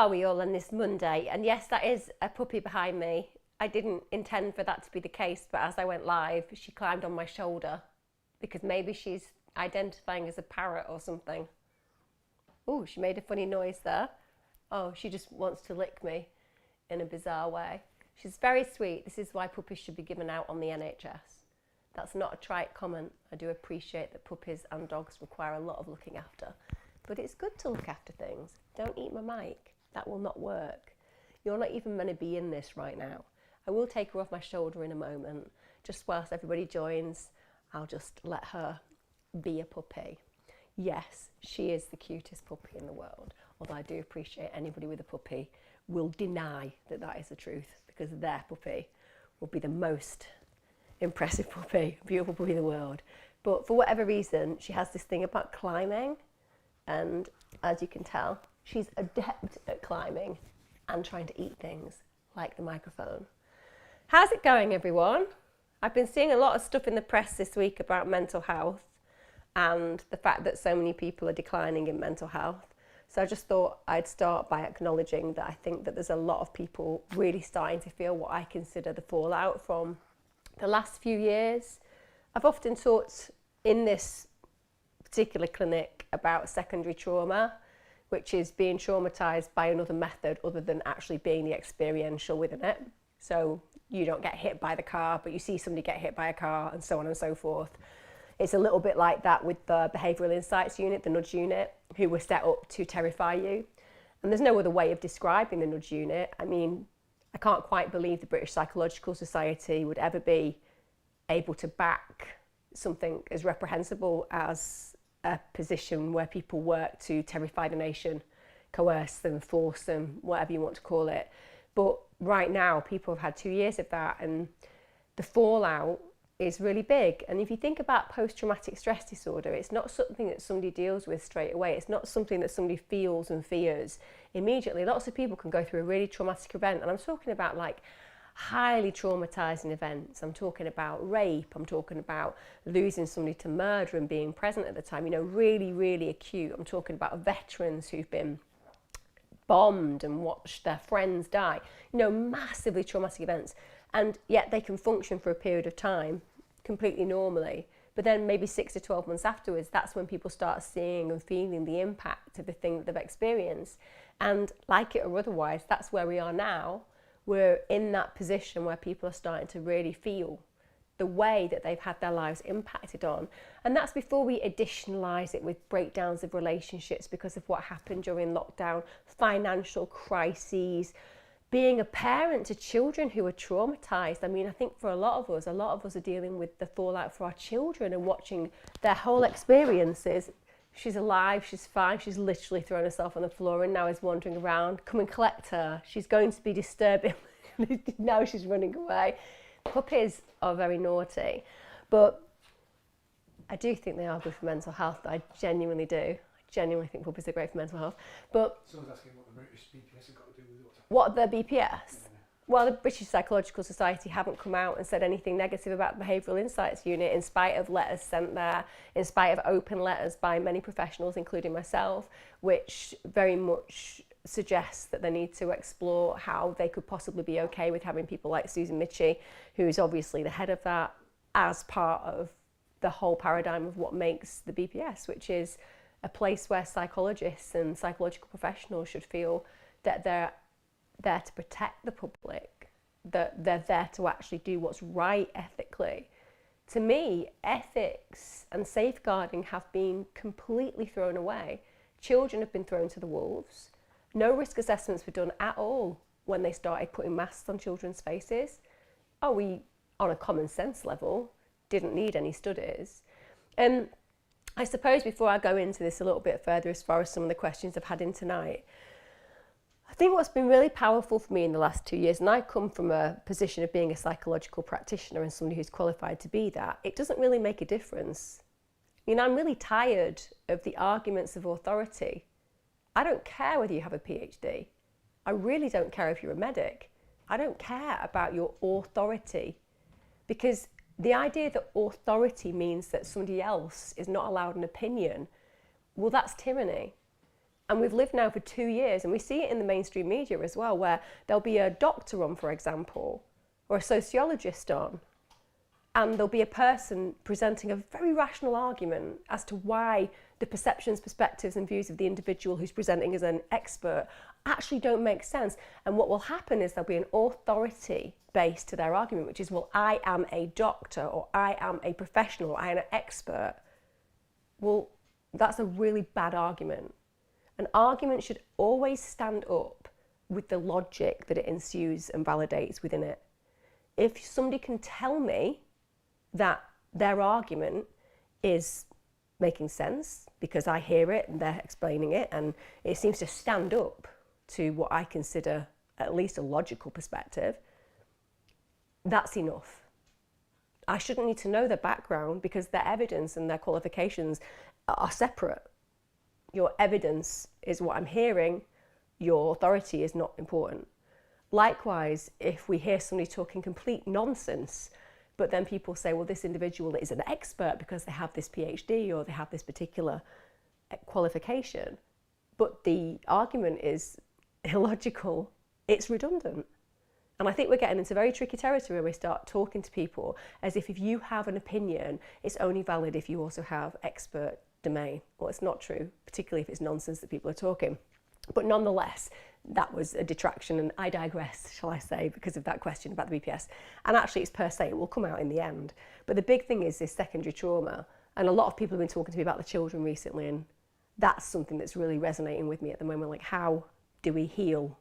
are we all on this Monday? And yes, that is a puppy behind me. I didn't intend for that to be the case, but as I went live, she climbed on my shoulder because maybe she's identifying as a parrot or something. Oh, she made a funny noise there. Oh, she just wants to lick me in a bizarre way. She's very sweet. This is why puppies should be given out on the NHS. That's not a trite comment. I do appreciate that puppies and dogs require a lot of looking after. But it's good to look after things. Don't eat my mic. That will not work. You're not even meant to be in this right now. I will take her off my shoulder in a moment. Just whilst everybody joins, I'll just let her be a puppy. Yes, she is the cutest puppy in the world. Although I do appreciate anybody with a puppy will deny that that is the truth, because their puppy will be the most impressive puppy, beautiful puppy in the world. But for whatever reason, she has this thing about climbing. And as you can tell, she's adept at climbing and trying to eat things like the microphone. How's it going, everyone? I've been seeing a lot of stuff in the press this week about mental health and the fact that so many people are declining in mental health. So I just thought I'd start by acknowledging that I think that there's a lot of people really starting to feel what I consider the fallout from the last few years. I've often talked in this particular clinic about secondary trauma, which is being traumatized by another method other than actually being the experiential within it. So you don't get hit by the car, but you see somebody get hit by a car, and so on and so forth. It's a little bit like that with the behavioural insights unit, the nudge unit, who were set up to terrify you. And there's no other way of describing the nudge unit. I mean, I can't quite believe the British Psychological Society would ever be able to back something as reprehensible as a position where people work to terrify the nation, coerce them, force them, whatever you want to call it. But right now, people have had 2 years of that, and the fallout is really big. And if you think about post-traumatic stress disorder, it's not something that somebody deals with straight away. It's not something that somebody feels and fears immediately. Lots of people can go through a really traumatic event, and I'm talking about like highly traumatizing events. I'm talking about rape, I'm talking about losing somebody to murder and being present at the time, you know, really, really acute. I'm talking about veterans who've been bombed and watched their friends die, you know, massively traumatic events. And yet they can function for a period of time completely normally. But then maybe 6 to 12 months afterwards, that's when people start seeing and feeling the impact of the thing that they've experienced. And like it or otherwise, that's where we are now. We're in that position where people are starting to really feel the way that they've had their lives impacted on. And that's before we additionalise it with breakdowns of relationships because of what happened during lockdown, financial crises, being a parent to children who are traumatised. I mean, I think for a lot of us are dealing with the fallout for our children and watching their whole experiences. She's alive, she's fine, she's literally thrown herself on the floor and now is wandering around. Come and collect her. She's going to be disturbing. Now she's running away. Puppies are very naughty, but I do think they are good for mental health. I genuinely do. I genuinely think puppies are great for mental health. But someone's asking what the British BPS have got to do with what's happening. What the BPS? Yeah. Well, the British Psychological Society haven't come out and said anything negative about the Behavioural Insights Unit, in spite of letters sent there, in spite of open letters by many professionals, including myself, which very much suggests that they need to explore how they could possibly be okay with having people like Susan Michie, who is obviously the head of that, as part of the whole paradigm of what makes the BPS, which is a place where psychologists and psychological professionals should feel that they're there to protect the public, that they're there to actually do what's right ethically. To me, ethics and safeguarding have been completely thrown away. Children have been thrown to the wolves. No risk assessments were done at all when they started putting masks on children's faces. Oh, we, on a common sense level, didn't need any studies. And I suppose before I go into this a little bit further, as far as some of the questions I've had in tonight, I think what's been really powerful for me in the last 2 years, and I come from a position of being a psychological practitioner and somebody who's qualified to be that, it doesn't really make a difference. You know, I'm really tired of the arguments of authority. I don't care whether you have a PhD. I really don't care if you're a medic. I don't care about your authority, because the idea that authority means that somebody else is not allowed an opinion, well, that's tyranny. And we've lived now for 2 years, and we see it in the mainstream media as well, where there'll be a doctor on, for example, or a sociologist on, and there'll be a person presenting a very rational argument as to why the perceptions, perspectives and views of the individual who's presenting as an expert actually don't make sense. And what will happen is there'll be an authority base to their argument, which is, well, I am a doctor, or I am a professional, or I am an expert. Well, that's a really bad argument. An argument should always stand up with the logic that it ensues and validates within it. If somebody can tell me that their argument is making sense because I hear it and they're explaining it and it seems to stand up to what I consider at least a logical perspective, that's enough. I shouldn't need to know their background because their evidence and their qualifications are separate. Your evidence is what I'm hearing, your authority is not important. Likewise, if we hear somebody talking complete nonsense, but then people say, well, this individual is an expert because they have this PhD or they have this particular qualification, but the argument is illogical, it's redundant. And I think we're getting into very tricky territory when we start talking to people as if you have an opinion, it's only valid if you also have expert domain. Well, it's not true, particularly if it's nonsense that people are talking. But nonetheless, that was a detraction, and I digress, shall I say, because of that question about the BPS. And actually, it's per se, it will come out in the end. But the big thing is this secondary trauma. And a lot of people have been talking to me about the children recently, and that's something that's really resonating with me at the moment. Like, how do we heal?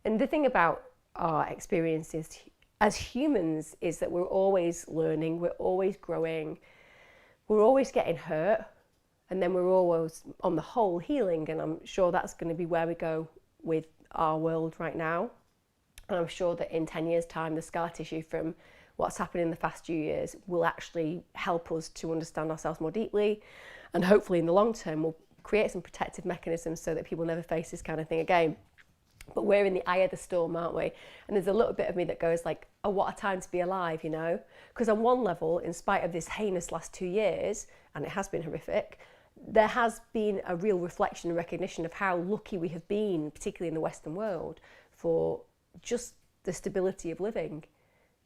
And the thing about our experiences as humans is that we're always learning, we're always growing, we're always getting hurt, and then we're always, on the whole, healing. And I'm sure that's going to be where we go with our world right now. And I'm sure that in 10 years' time, the scar tissue from what's happened in the past few years will actually help us to understand ourselves more deeply. And hopefully in the long term, we'll create some protective mechanisms so that people never face this kind of thing again. But we're in the eye of the storm, aren't we? And there's a little bit of me that goes like, oh, what a time to be alive, you know? Because on one level, in spite of this heinous last 2 years, and it has been horrific, there has been a real reflection and recognition of how lucky we have been, particularly in the Western world, for just the stability of living.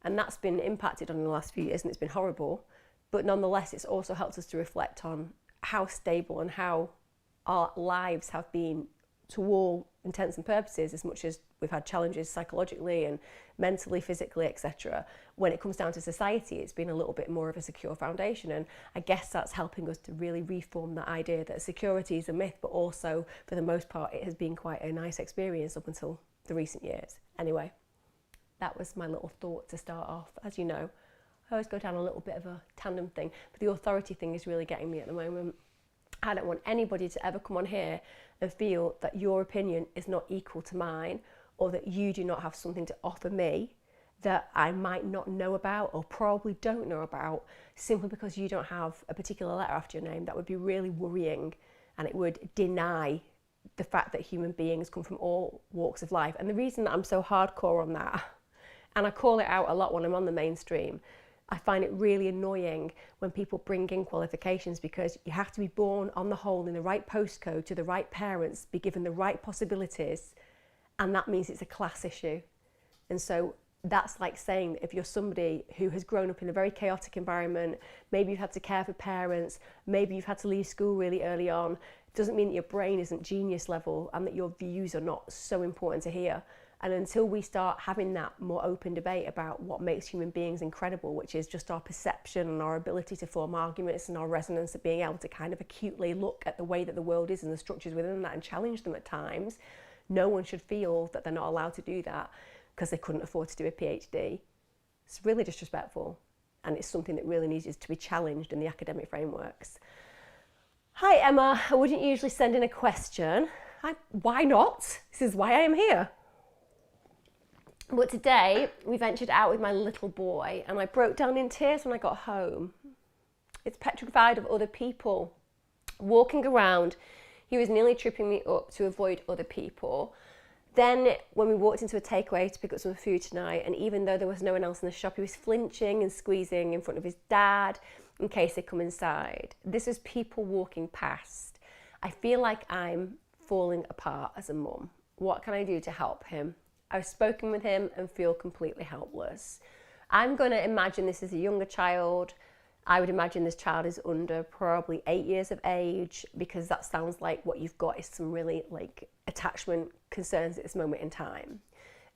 And that's been impacted on in the last few years, and it's been horrible. But nonetheless, it's also helped us to reflect on how stable and how our lives have been, to all intents and purposes, as much as we've had challenges psychologically and mentally, physically, etc. When it comes down to society, it's been a little bit more of a secure foundation. And I guess that's helping us to really reform that idea that security is a myth, but also, for the most part, it has been quite a nice experience up until the recent years. Anyway, that was my little thought to start off. As you know, I always go down a little bit of a tandem thing, but the authority thing is really getting me at the moment. I don't want anybody to ever come on here and feel that your opinion is not equal to mine, or that you do not have something to offer me that I might not know about or probably don't know about, simply because you don't have a particular letter after your name. That would be really worrying, and it would deny the fact that human beings come from all walks of life. And the reason that I'm so hardcore on that, and I call it out a lot when I'm on the mainstream, I find it really annoying when people bring in qualifications, because you have to be born on the whole in the right postcode to the right parents, be given the right possibilities, and that means it's a class issue. And so that's like saying that if you're somebody who has grown up in a very chaotic environment, maybe you've had to care for parents, maybe you've had to leave school really early on, it doesn't mean that your brain isn't genius level and that your views are not so important to hear. And until we start having that more open debate about what makes human beings incredible, which is just our perception and our ability to form arguments and our resonance of being able to kind of acutely look at the way that the world is and the structures within that and challenge them at times, no one should feel that they're not allowed to do that because they couldn't afford to do a PhD. It's really disrespectful, and it's something that really needs to be challenged in the academic frameworks. Hi Emma, I wouldn't usually send in a question. Why not? This is why I am here. But today we ventured out with my little boy, and I broke down in tears when I got home. It's petrified of other people. Walking around, he was nearly tripping me up to avoid other people. Then when we walked into a takeaway to pick up some food tonight, and even though there was no one else in the shop, he was flinching and squeezing in front of his dad in case they come inside. This is people walking past. I feel like I'm falling apart as a mum. What can I do to help him? I've spoken with him and feel completely helpless. I'm going to imagine this is a younger child. I would imagine this child is under probably 8 years of age, because that sounds like what you've got is some really like attachment concerns at this moment in time.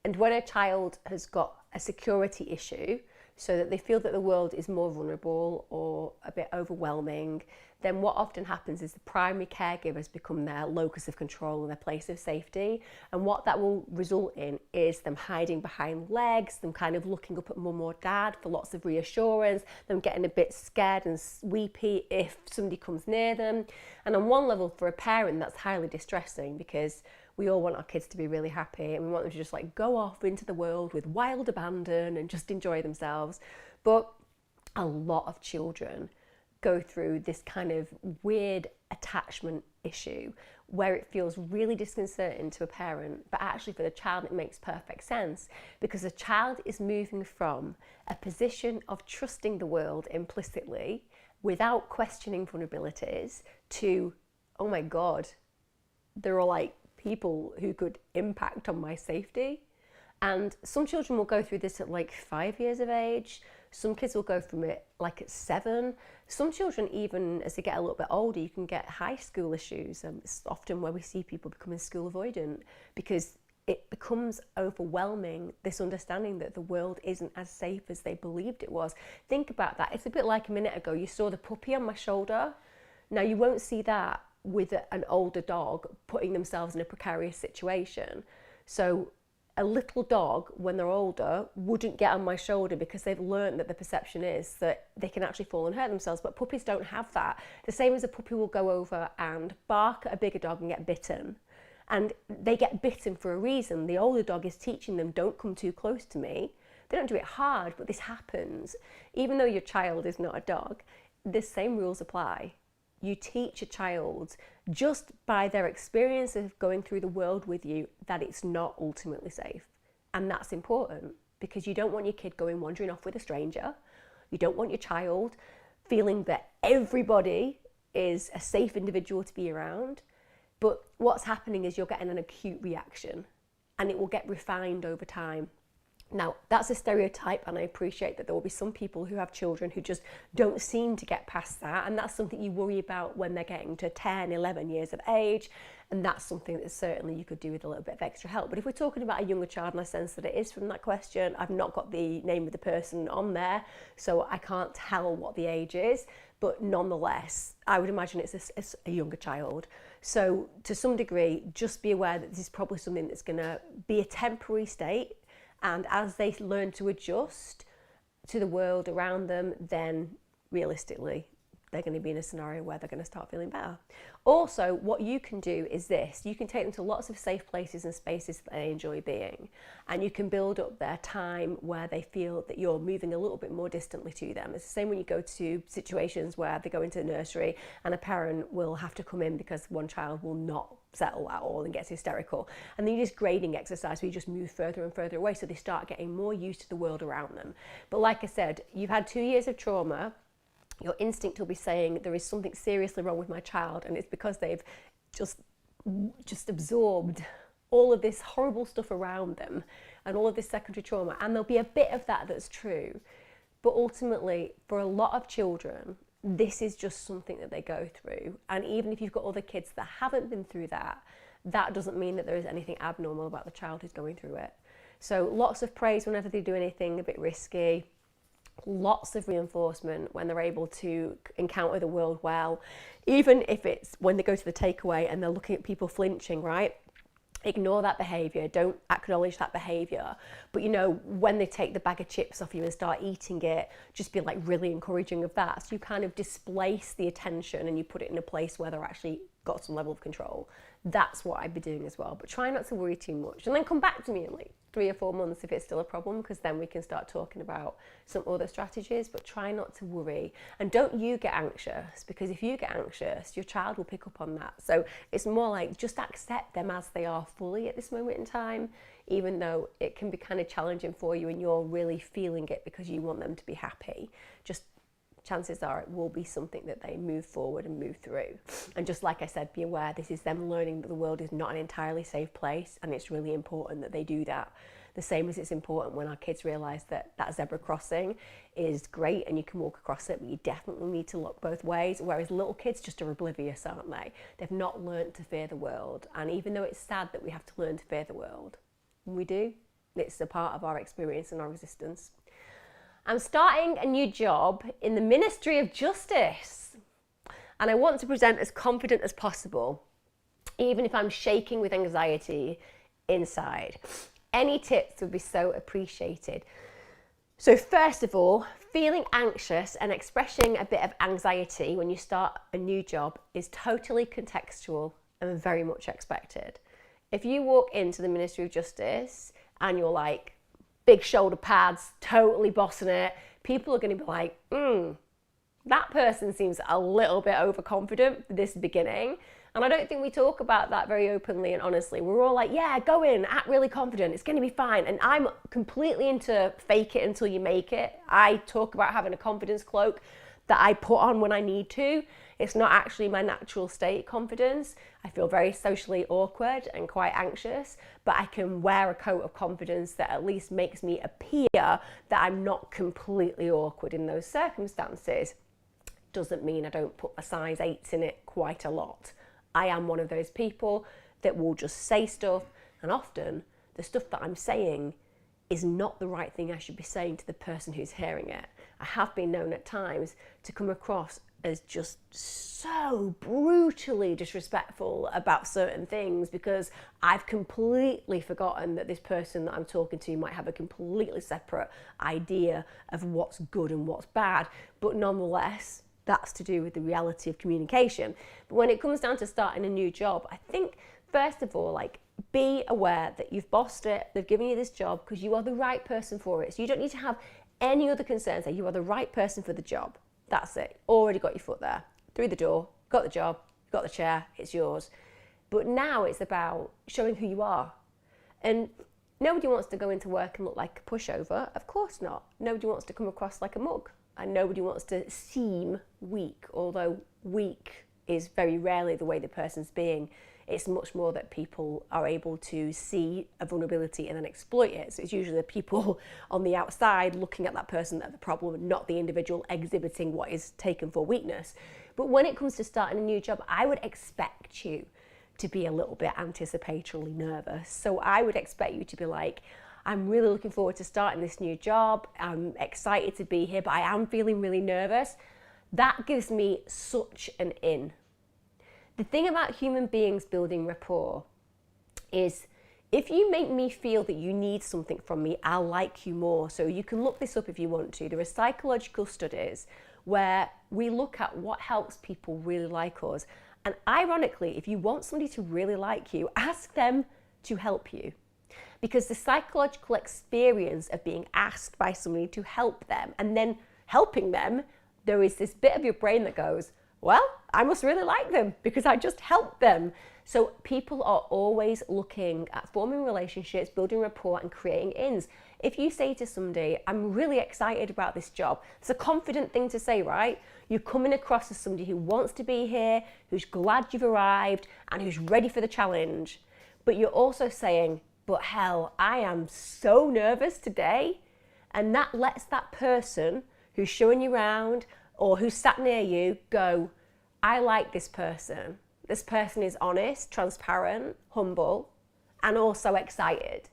And when a child has got a security issue, so that they feel that the world is more vulnerable or a bit overwhelming, then what often happens is the primary caregivers become their locus of control and their place of safety. And what that will result in is them hiding behind legs, them kind of looking up at mum or dad for lots of reassurance, them getting a bit scared and weepy if somebody comes near them. And on one level, for a parent, that's highly distressing, because we all want our kids to be really happy and we want them to just like go off into the world with wild abandon and just enjoy themselves. But a lot of children go through this kind of weird attachment issue where it feels really disconcerting to a parent, but actually for the child it makes perfect sense, because the child is moving from a position of trusting the world implicitly without questioning vulnerabilities to, oh my God, there are like people who could impact on my safety. And some children will go through this at like 5 years of age. Some kids will go from it like at 7. Some children, even as they get a little bit older, you can get high school issues. It's often where we see people becoming school avoidant, because it becomes overwhelming, this understanding that the world isn't as safe as they believed it was. Think about that. It's a bit like a minute ago, you saw the puppy on my shoulder. Now you won't see that with an older dog putting themselves in a precarious situation. So a little dog, when they're older, wouldn't get on my shoulder because they've learned that the perception is that they can actually fall and hurt themselves. But puppies don't have that. The same as a puppy will go over and bark at a bigger dog and get bitten. And they get bitten for a reason. The older dog is teaching them, don't come too close to me. They don't do it hard, but this happens. Even though your child is not a dog, the same rules apply. You teach a child, just by their experience of going through the world with you, that it's not ultimately safe. And that's important, because you don't want your kid going wandering off with a stranger. You don't want your child feeling that everybody is a safe individual to be around. But what's happening is you're getting an acute reaction, and it will get refined over time. Now, that's a stereotype, and I appreciate that there will be some people who have children who just don't seem to get past that, and that's something you worry about when they're getting to 10, 11 years of age, and that's something that certainly you could do with a little bit of extra help. But if we're talking about a younger child, and I sense that it is from that question, I've not got the name of the person on there, so I can't tell what the age is, but nonetheless, I would imagine it's a younger child. So to some degree, just be aware that this is probably something that's going to be a temporary state. And as they learn to adjust to the world around them, then realistically, they're going to be in a scenario where they're going to start feeling better. Also, what you can do is this. You can take them to lots of safe places and spaces that they enjoy being. And you can build up their time where they feel that you're moving a little bit more distantly to them. It's the same when you go to situations where they go into the nursery and a parent will have to come in because one child will not settle at all and gets hysterical. And then you just grading exercise where you just move further and further away, so they start getting more used to the world around them. But like I said, you've had 2 years of trauma. Your instinct will be saying there is something seriously wrong with my child, and it's because they've just absorbed all of this horrible stuff around them and all of this secondary trauma. And there'll be a bit of that that's true, but ultimately for a lot of children, this is just something that they go through. And even if you've got other kids that haven't been through that, that doesn't mean that there is anything abnormal about the child who's going through it. So lots of praise whenever they do anything a bit risky. Lots of reinforcement when they're able to encounter the world well. Even if it's when they go to the takeaway and they're looking at people flinching, right? Ignore that behaviour, don't acknowledge that behaviour. But you know, when they take the bag of chips off you and start eating it, just be like really encouraging of that. So you kind of displace the attention and you put it in a place where they're actually got some level of control. That's what I'd be doing as well. But try not to worry too much. And then come back to me in like 3 or 4 months if it's still a problem, because then we can start talking about some other strategies. But try not to worry. And don't you get anxious, because if you get anxious, your child will pick up on that. So it's more like just accept them as they are fully at this moment in time, even though it can be kind of challenging for you and you're really feeling it because you want them to be happy. Just chances are it will be something that they move forward and move through. And just like I said, be aware this is them learning that the world is not an entirely safe place, and it's really important that they do that. The same as it's important when our kids realise that that zebra crossing is great and you can walk across it, but you definitely need to look both ways. Whereas little kids just are oblivious, aren't they? They've not learnt to fear the world. And even though it's sad that we have to learn to fear the world, we do. It's a part of our experience and our existence. I'm starting a new job in the Ministry of Justice, and I want to present as confident as possible, even if I'm shaking with anxiety inside. Any tips would be so appreciated. So first of all, feeling anxious and expressing a bit of anxiety when you start a new job is totally contextual and very much expected. If you walk into the Ministry of Justice and you're like, big shoulder pads, totally bossing it, people are going to be like, that person seems a little bit overconfident for this beginning. And I don't think we talk about that very openly and honestly. We're all like, yeah, go in, act really confident, it's going to be fine. And I'm completely into fake it until you make it. I talk about having a confidence cloak that I put on when I need to. It's not actually my natural state confidence. I feel very socially awkward and quite anxious, but I can wear a coat of confidence that at least makes me appear that I'm not completely awkward in those circumstances. Doesn't mean I don't put a size 8s in it quite a lot. I am one of those people that will just say stuff, and often the stuff that I'm saying is not the right thing I should be saying to the person who's hearing it. I have been known at times to come across as just so brutally disrespectful about certain things because I've completely forgotten that this person that I'm talking to might have a completely separate idea of what's good and what's bad, but nonetheless, that's to do with the reality of communication. But when it comes down to starting a new job, I think first of all, be aware that you've bossed it, they've given you this job because you are the right person for it. So you don't need to have any other concerns, that you are the right person for the job. That's it. Already got your foot there, through the door, got the job, got the chair, it's yours. But now it's about showing who you are. And nobody wants to go into work and look like a pushover. Of course not. Nobody wants to come across like a mug. And nobody wants to seem weak, although weak is very rarely the way the person's being. It's much more that people are able to see a vulnerability and then exploit it. So it's usually the people on the outside looking at that person that are the problem, not the individual exhibiting what is taken for weakness. But when it comes to starting a new job, I would expect you to be a little bit anticipatorily nervous. So I would expect you to be like, I'm really looking forward to starting this new job. I'm excited to be here, but I am feeling really nervous. That gives me such an in. The thing about human beings building rapport is if you make me feel that you need something from me, I'll like you more. So you can look this up if you want to. There are psychological studies where we look at what helps people really like us. And ironically, if you want somebody to really like you, ask them to help you. Because the psychological experience of being asked by somebody to help them and then helping them, there is this bit of your brain that goes, well, I must really like them because I just helped them. So people are always looking at forming relationships, building rapport and creating ins. If you say to somebody, I'm really excited about this job, it's a confident thing to say, right? You're coming across as somebody who wants to be here, who's glad you've arrived and who's ready for the challenge. But you're also saying, but hell, I am so nervous today. And that lets that person who's showing you around or who's sat near you go, I like this person. This person is honest, transparent, humble, and also excited.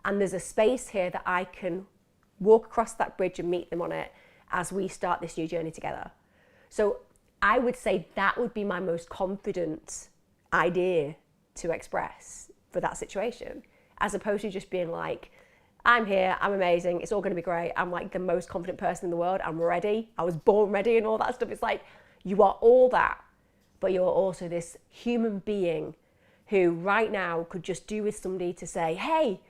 And there's a space here that I can walk across that bridge and meet them on it as we start this new journey together. So I would say that would be my most confident idea to express for that situation, as opposed to just being like, I'm here, I'm amazing, it's all gonna be great, I'm like the most confident person in the world, I'm ready, I was born ready and all that stuff. It's like, you are all that, but you're also this human being who right now could just do with somebody to say, hey,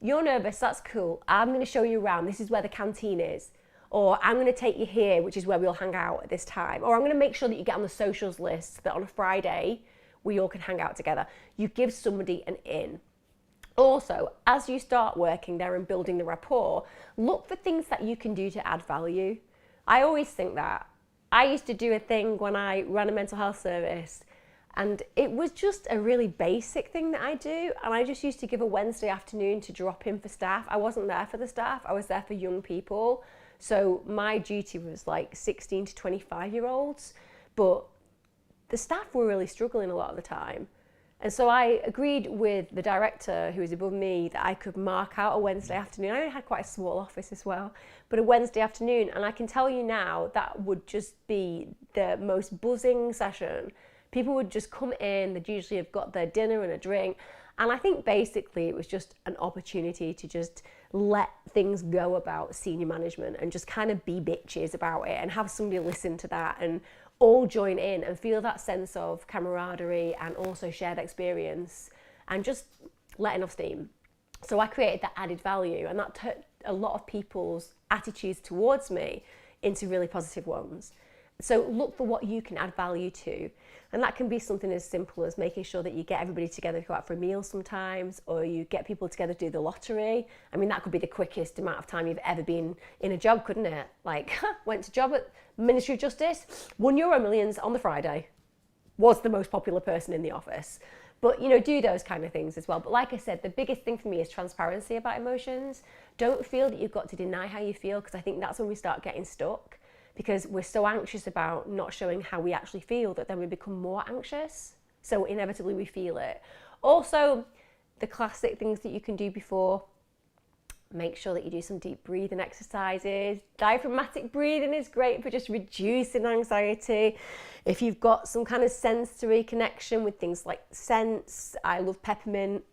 you're nervous, that's cool, I'm gonna show you around, this is where the canteen is. Or I'm gonna take you here, which is where we'll hang out at this time. Or I'm gonna make sure that you get on the socials list so that on a Friday, we all can hang out together. You give somebody an in. Also, as you start working there and building the rapport, look for things that you can do to add value. I always think that. I used to do a thing when I ran a mental health service, and it was just a really basic thing that I do. And I just used to give a Wednesday afternoon to drop in for staff. I wasn't there for the staff, I was there for young people. So my duty was like 16 to 25-year-olds, but the staff were really struggling a lot of the time. And so I agreed with the director, who was above me, that I could mark out a Wednesday afternoon. I only had quite a small office as well, but a Wednesday afternoon. And I can tell you now, that would just be the most buzzing session. People would just come in, they'd usually have got their dinner and a drink. And I think basically it was just an opportunity to just let things go about senior management and just kind of be bitches about it and have somebody listen to that and all join in and feel that sense of camaraderie and also shared experience and just letting off steam. So I created that added value, and that turned a lot of people's attitudes towards me into really positive ones. So look for what you can add value to. And that can be something as simple as making sure that you get everybody together to go out for a meal sometimes, or you get people together to do the lottery. I mean, that could be the quickest amount of time you've ever been in a job, couldn't it? Like, went to job at Ministry of Justice, won Euro Millions on the Friday, was the most popular person in the office. But, you know, do those kind of things as well. But like I said, the biggest thing for me is transparency about emotions. Don't feel that you've got to deny how you feel, because I think that's when we start getting stuck. Because we're so anxious about not showing how we actually feel that then we become more anxious. So inevitably we feel it. Also, the classic things that you can do before, make sure that you do some deep breathing exercises. Diaphragmatic breathing is great for just reducing anxiety. If you've got some kind of sensory connection with things like scents, I love peppermint.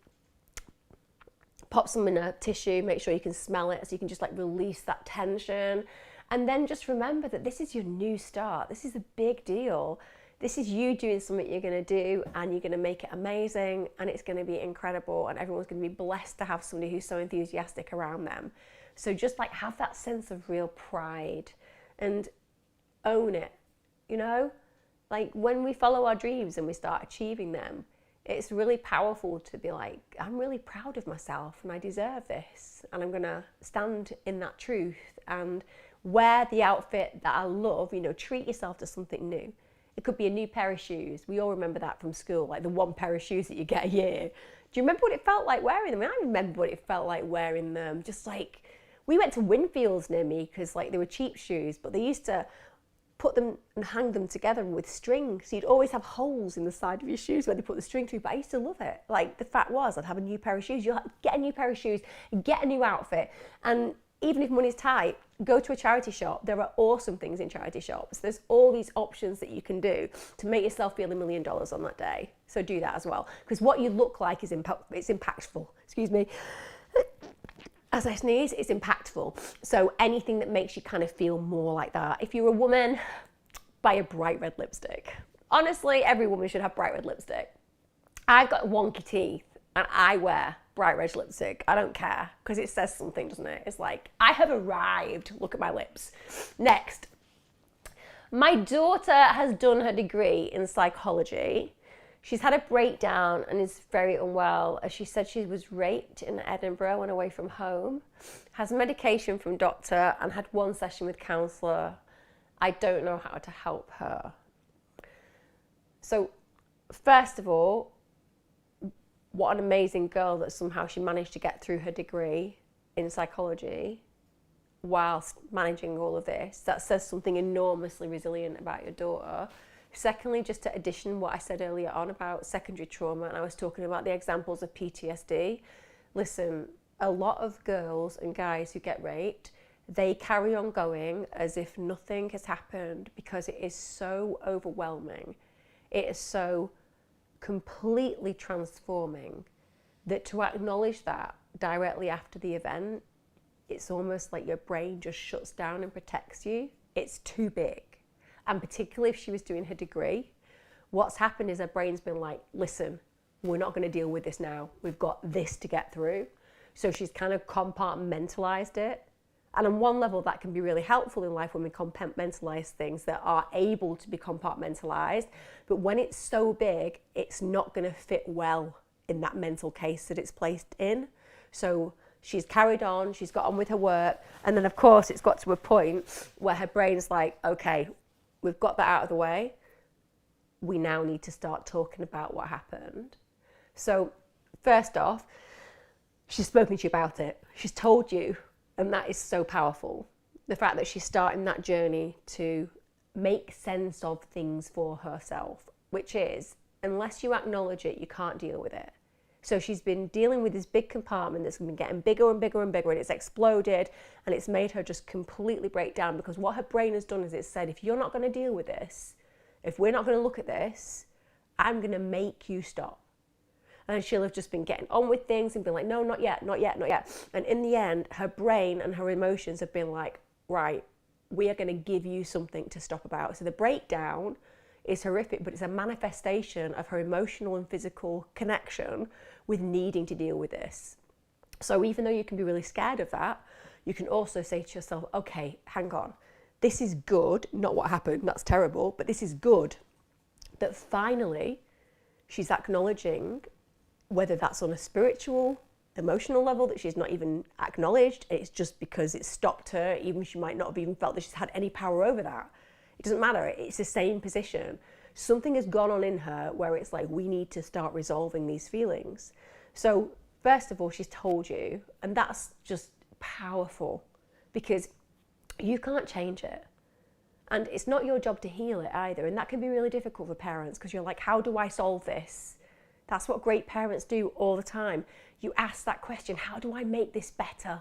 Pop some in a tissue, make sure you can smell it so you can just like release that tension. And then just remember that this is your new start. This is a big deal. This is you doing something you're going to do, and you're going to make it amazing, and it's going to be incredible, and everyone's going to be blessed to have somebody who's so enthusiastic around them. So just like have that sense of real pride and own it, you know? Like when we follow our dreams and we start achieving them, it's really powerful to be like, I'm really proud of myself and I deserve this, and I'm going to stand in that truth and wear the outfit that I love. You know, treat yourself to something new. It could be a new pair of shoes. We all remember that from school, like the one pair of shoes that you get a year. Do you remember what it felt like wearing them? I mean, I remember what it felt like wearing them. Just like, we went to Winfields near me because like they were cheap shoes, but they used to put them and hang them together with string. So you'd always have holes in the side of your shoes where they put the string through, but I used to love it. Like the fact was, I'd have a new pair of shoes. You'll get a new pair of shoes, get a new outfit. And even if money's tight, go to a charity shop. There are awesome things in charity shops. There's all these options that you can do to make yourself feel $1 million on that day. So do that as well. Because what you look like is it's impactful. Excuse me. As I sneeze, it's impactful. So anything that makes you kind of feel more like that. If you're a woman, buy a bright red lipstick. Honestly, every woman should have bright red lipstick. I've got wonky teeth and I wear bright red lipstick. I don't care, because it says something, doesn't it? It's like, I have arrived. Look at my lips. Next, my daughter has done her degree in psychology. She's had a breakdown and is very unwell. As she said, she was raped in Edinburgh when away from home, has medication from doctor, and had one session with counsellor. I don't know how to help her. So first of all, what an amazing girl that somehow she managed to get through her degree in psychology whilst managing all of this. That says something enormously resilient about your daughter. Secondly, just to addition what I said earlier on about secondary trauma, and I was talking about the examples of PTSD. Listen, a lot of girls and guys who get raped, they carry on going as if nothing has happened because it is so overwhelming. It is so completely transforming that to acknowledge that directly after the event, it's almost like your brain just shuts down and protects you. It's too big. And particularly if she was doing her degree, what's happened is her brain's been like, listen, we're not going to deal with this now. We've got this to get through. So she's kind of compartmentalized it. And on one level, that can be really helpful in life when we compartmentalize things that are able to be compartmentalized. But when it's so big, it's not going to fit well in that mental case that it's placed in. So she's carried on, she's got on with her work. And then, of course, it's got to a point where her brain's like, okay, we've got that out of the way. We now need to start talking about what happened. So, first off, she's spoken to you about it. She's told you, and that is so powerful. The fact that she's starting that journey to make sense of things for herself, which is, unless you acknowledge it, you can't deal with it. So she's been dealing with this big compartment that's been getting bigger and bigger and bigger, and it's exploded, and it's made her just completely break down, because what her brain has done is it's said, if you're not going to deal with this, if we're not going to look at this, I'm going to make you stop. And she'll have just been getting on with things and been like, no, not yet, not yet, not yet. And in the end, her brain and her emotions have been like, right, we are going to give you something to stop about. So the breakdown is horrific, but it's a manifestation of her emotional and physical connection with needing to deal with this. So even though you can be really scared of that, you can also say to yourself, okay, hang on, this is good, not what happened, that's terrible, but this is good that finally she's acknowledging, whether that's on a spiritual, emotional level that she's not even acknowledged, it's just because it stopped her, even she might not have even felt that she's had any power over that. It doesn't matter, it's the same position. Something has gone on in her where it's like, we need to start resolving these feelings. So first of all, she's told you, and that's just powerful, because you can't change it. And it's not your job to heal it either. And that can be really difficult for parents, because you're like, how do I solve this? That's what great parents do all the time. You ask that question, how do I make this better?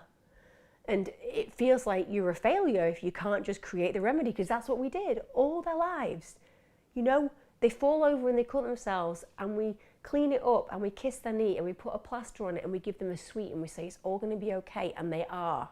And it feels like you're a failure if you can't just create the remedy, because that's what we did all their lives. You know, they fall over and they cut themselves, and we clean it up and we kiss their knee and we put a plaster on it and we give them a sweet and we say it's all going to be okay, and they are.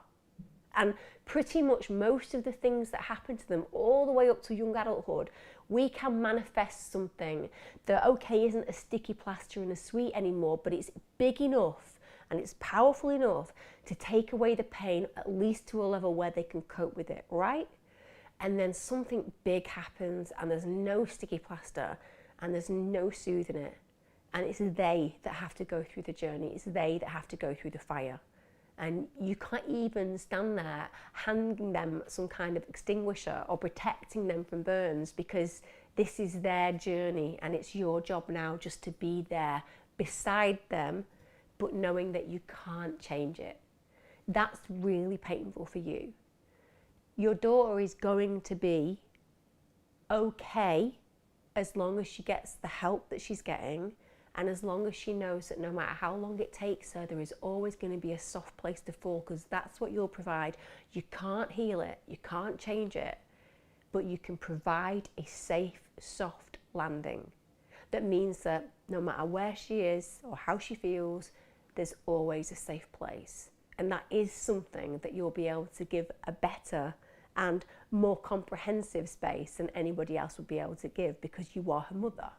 And pretty much most of the things that happen to them all the way up to young adulthood, we can manifest something that, okay, isn't a sticky plaster and a sweet anymore, but it's big enough and it's powerful enough to take away the pain, at least to a level where they can cope with it, right? And then something big happens and there's no sticky plaster and there's no soothing it. And it's they that have to go through the journey. It's they that have to go through the fire. And you can't even stand there handing them some kind of extinguisher or protecting them from burns, because this is their journey and it's your job now just to be there beside them, but knowing that you can't change it. That's really painful for you. Your daughter is going to be okay as long as she gets the help that she's getting, and as long as she knows that no matter how long it takes her, there is always going to be a soft place to fall, because that's what you'll provide. You can't heal it, you can't change it, but you can provide a safe, soft landing. That means that no matter where she is or how she feels, there's always a safe place. And that is something that you'll be able to give a better and more comprehensive space than anybody else would be able to give, because you are her mother.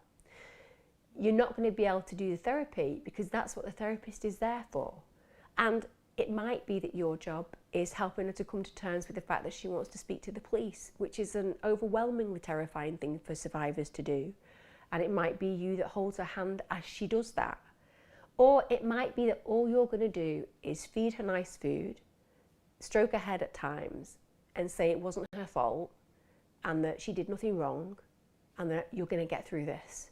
You're not going to be able to do the therapy because that's what the therapist is there for. And it might be that your job is helping her to come to terms with the fact that she wants to speak to the police, which is an overwhelmingly terrifying thing for survivors to do. And it might be you that holds her hand as she does that. Or it might be that all you're going to do is feed her nice food, stroke her head at times, and say it wasn't her fault and that she did nothing wrong and that you're going to get through this.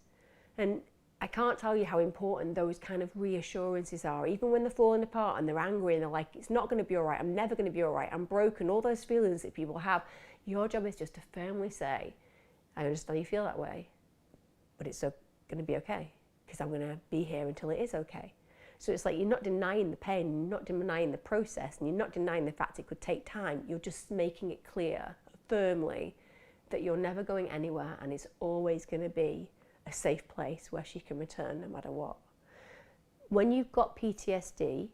And I can't tell you how important those kind of reassurances are, even when they're falling apart and they're angry and they're like, it's not going to be all right, I'm never going to be all right, I'm broken, all those feelings that people have. Your job is just to firmly say, I understand you feel that way, but it's going to be okay, because I'm going to be here until it is okay. So it's like you're not denying the pain, you're not denying the process, and you're not denying the fact it could take time. You're just making it clear, firmly, that you're never going anywhere and it's always going to be a safe place where she can return no matter what. When you've got PTSD,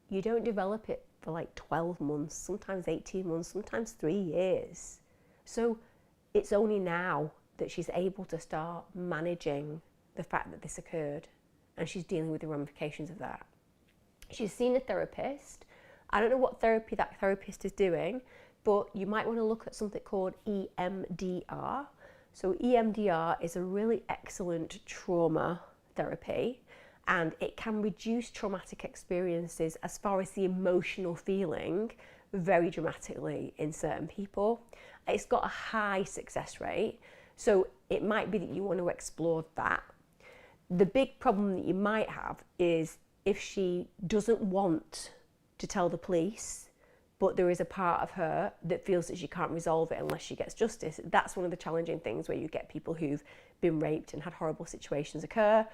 you don't develop it for like 12 months, sometimes 18 months, sometimes 3 years. So it's only now that she's able to start managing the fact that this occurred, and she's dealing with the ramifications of that. She's seen a therapist. I don't know what therapy that therapist is doing, but you might want to look at something called EMDR. So EMDR is a really excellent trauma therapy, and it can reduce traumatic experiences as far as the emotional feeling very dramatically in certain people. It's got a high success rate, so it might be that you want to explore that. The big problem that you might have is if she doesn't want to tell the police, but there is a part of her that feels that she can't resolve it unless she gets justice. That's one of the challenging things, where you get people who've been raped and had horrible situations occur,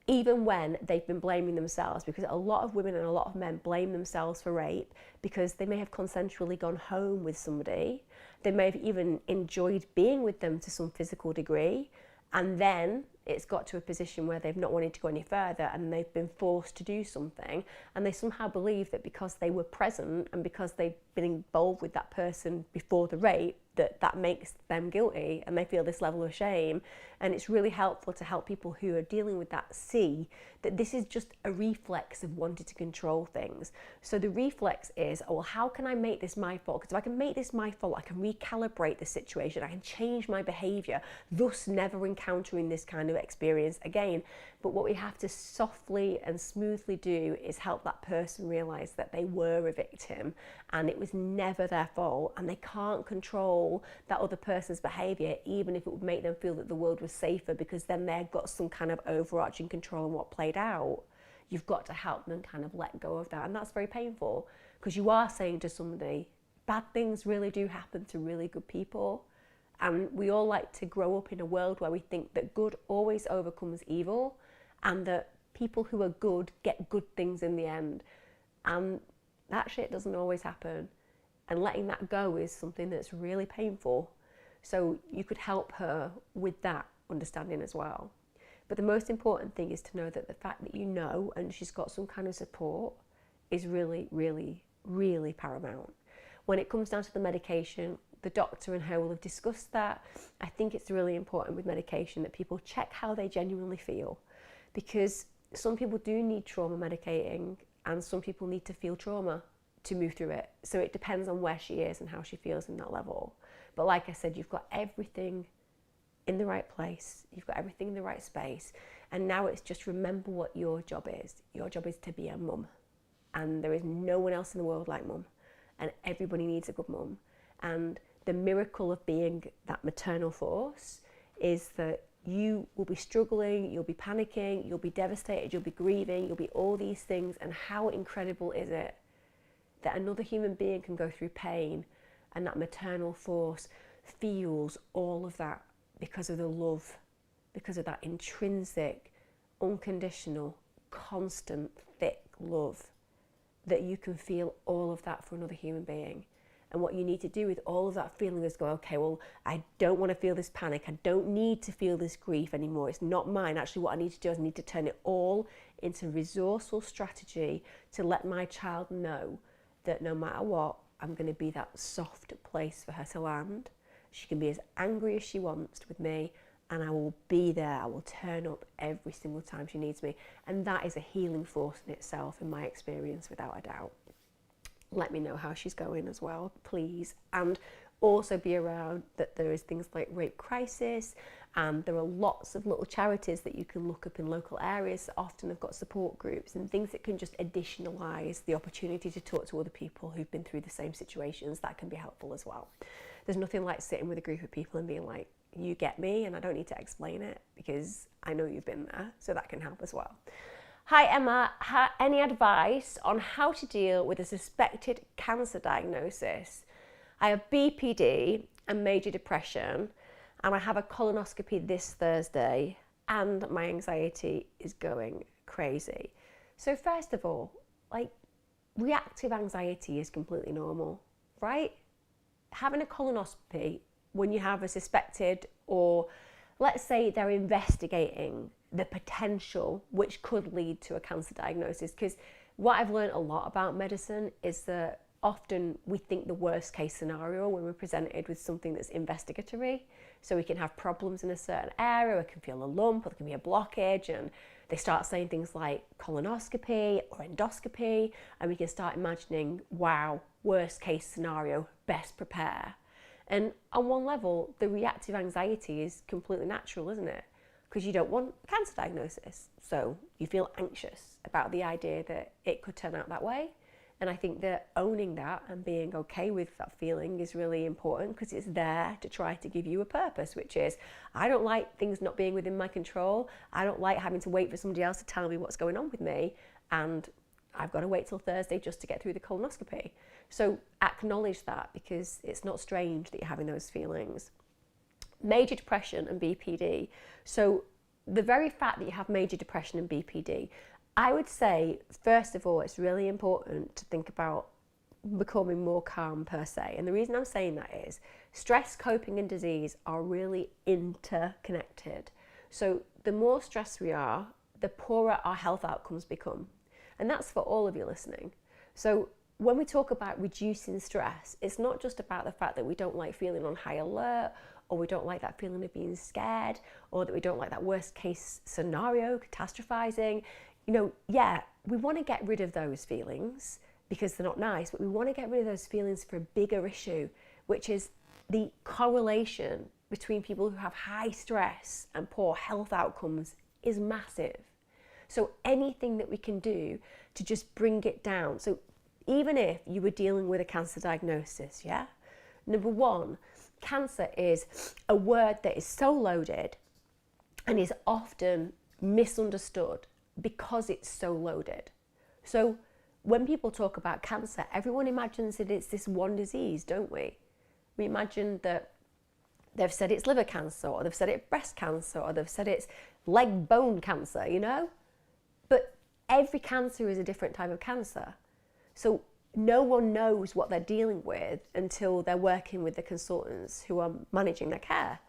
even when they've been blaming themselves, because a lot of women and a lot of men blame themselves for rape because they may have consensually gone home with somebody, they may have even enjoyed being with them to some physical degree, and then it's got to a position where they've not wanted to go any further and they've been forced to do something, and they somehow believe that because they were present and because they've been involved with that person before the rape, that makes them guilty, and they feel this level of shame. And it's really helpful to help people who are dealing with that see that this is just a reflex of wanting to control things. So the reflex is, oh, well, how can I make this my fault? Because if I can make this my fault, I can recalibrate the situation, I can change my behaviour, thus never encountering this kind of experience again. But what we have to softly and smoothly do is help that person realise that they were a victim and it was never their fault, and they can't control that other person's behaviour, even if it would make them feel that the world was safer, because then they've got some kind of overarching control on what played out. You've got to help them kind of let go of that, and that's very painful, because you are saying to somebody, bad things really do happen to really good people. And we all like to grow up in a world where we think that good always overcomes evil, and that people who are good get good things in the end. And that shit doesn't always happen. And letting that go is something that's really painful. So you could help her with that understanding as well. But the most important thing is to know that the fact that you know and she's got some kind of support is really, really, really paramount. When it comes down to the medication, the doctor and her will have discussed that. I think it's really important with medication that people check how they genuinely feel, because some people do need trauma medicating and some people need to feel trauma to move through it. So it depends on where she is and how she feels in that level. But like I said, you've got everything in the right place, you've got everything in the right space, and now it's just remember what your job is. Your job is to be a mum, and there is no one else in the world like mum, and everybody needs a good mum. And the miracle of being that maternal force is that you will be struggling, you'll be panicking, you'll be devastated, you'll be grieving, you'll be all these things, and how incredible is it that another human being can go through pain, and that maternal force feels all of that because of the love, because of that intrinsic, unconditional, constant, thick love, that you can feel all of that for another human being. And what you need to do with all of that feeling is go, okay, well, I don't want to feel this panic. I don't need to feel this grief anymore. It's not mine. Actually, what I need to do is I need to turn it all into resourceful strategy to let my child know that no matter what, I'm going to be that soft place for her to land. She can be as angry as she wants with me, and I will be there. I will turn up every single time she needs me. And that is a healing force in itself, in my experience, without a doubt. Let me know how she's going as well, please. And also be around that there is things like Rape Crisis, and there are lots of little charities that you can look up in local areas that often have got support groups and things that can just additionalise the opportunity to talk to other people who've been through the same situations. That can be helpful as well. There's nothing like sitting with a group of people and being like, you get me, and I don't need to explain it because I know you've been there, so that can help as well. Hi Emma, any advice on how to deal with a suspected cancer diagnosis? I have BPD and major depression, and I have a colonoscopy this Thursday, and my anxiety is going crazy. So first of all, reactive anxiety is completely normal, right? Having a colonoscopy when you have a suspected, or let's say they're investigating the potential which could lead to a cancer diagnosis, because what I've learned a lot about medicine is that often we think the worst case scenario when we're presented with something that's investigatory. So we can have problems in a certain area, we can feel a lump, or there can be a blockage, and they start saying things like colonoscopy or endoscopy, and we can start imagining, wow, worst case scenario, best prepare. And on one level, the reactive anxiety is completely natural, isn't it? because you don't want a cancer diagnosis. So you feel anxious about the idea that it could turn out that way. And I think that owning that and being okay with that feeling is really important, because it's there to try to give you a purpose, which is, I don't like things not being within my control. I don't like having to wait for somebody else to tell me what's going on with me. And I've got to wait till Thursday just to get through the colonoscopy. So acknowledge that, because it's not strange that you're having those feelings. Major depression and BPD. So the very fact that you have major depression and BPD, I would say, first of all, it's really important to think about becoming more calm per se. And the reason I'm saying that is stress, coping and disease are really interconnected. So the more stressed we are, the poorer our health outcomes become. And that's for all of you listening. So when we talk about reducing stress, it's not just about the fact that we don't like feeling on high alert, or we don't like that feeling of being scared, or that we don't like that worst case scenario, catastrophizing. Yeah, we want to get rid of those feelings because they're not nice, but we want to get rid of those feelings for a bigger issue, which is the correlation between people who have high stress and poor health outcomes is massive. So anything that we can do to just bring it down. So even if you were dealing with a cancer diagnosis, yeah? Number one, cancer is a word that is so loaded and is often misunderstood because it's so loaded. So when people talk about cancer, everyone imagines that it's this one disease, don't we? We imagine that they've said it's liver cancer, or they've said it's breast cancer, or they've said it's leg bone cancer, But every cancer is a different type of cancer. So no one knows what they're dealing with until they're working with the consultants who are managing their care.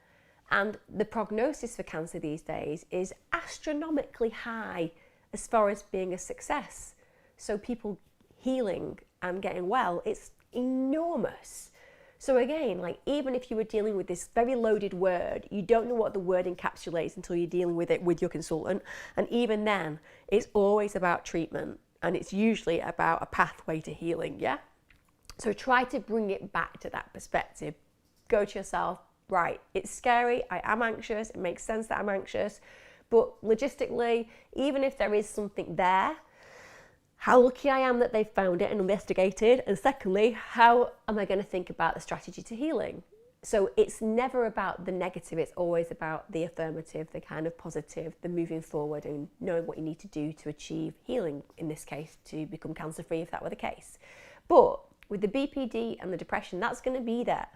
And the prognosis for cancer these days is astronomically high as far as being a success. So people healing and getting well, it's enormous. So again, even if you were dealing with this very loaded word, you don't know what the word encapsulates until you're dealing with it with your consultant. And even then, it's always about treatment, and it's usually about a pathway to healing, yeah? So try to bring it back to that perspective. Go to yourself, right, it's scary, I am anxious, it makes sense that I'm anxious, but logistically, even if there is something there, how lucky I am that they've found it and investigated, and secondly, how am I going to think about the strategy to healing? So it's never about the negative, it's always about the affirmative, the kind of positive, the moving forward and knowing what you need to do to achieve healing, in this case, to become cancer-free if that were the case. But with the BPD and the depression, that's going to be there.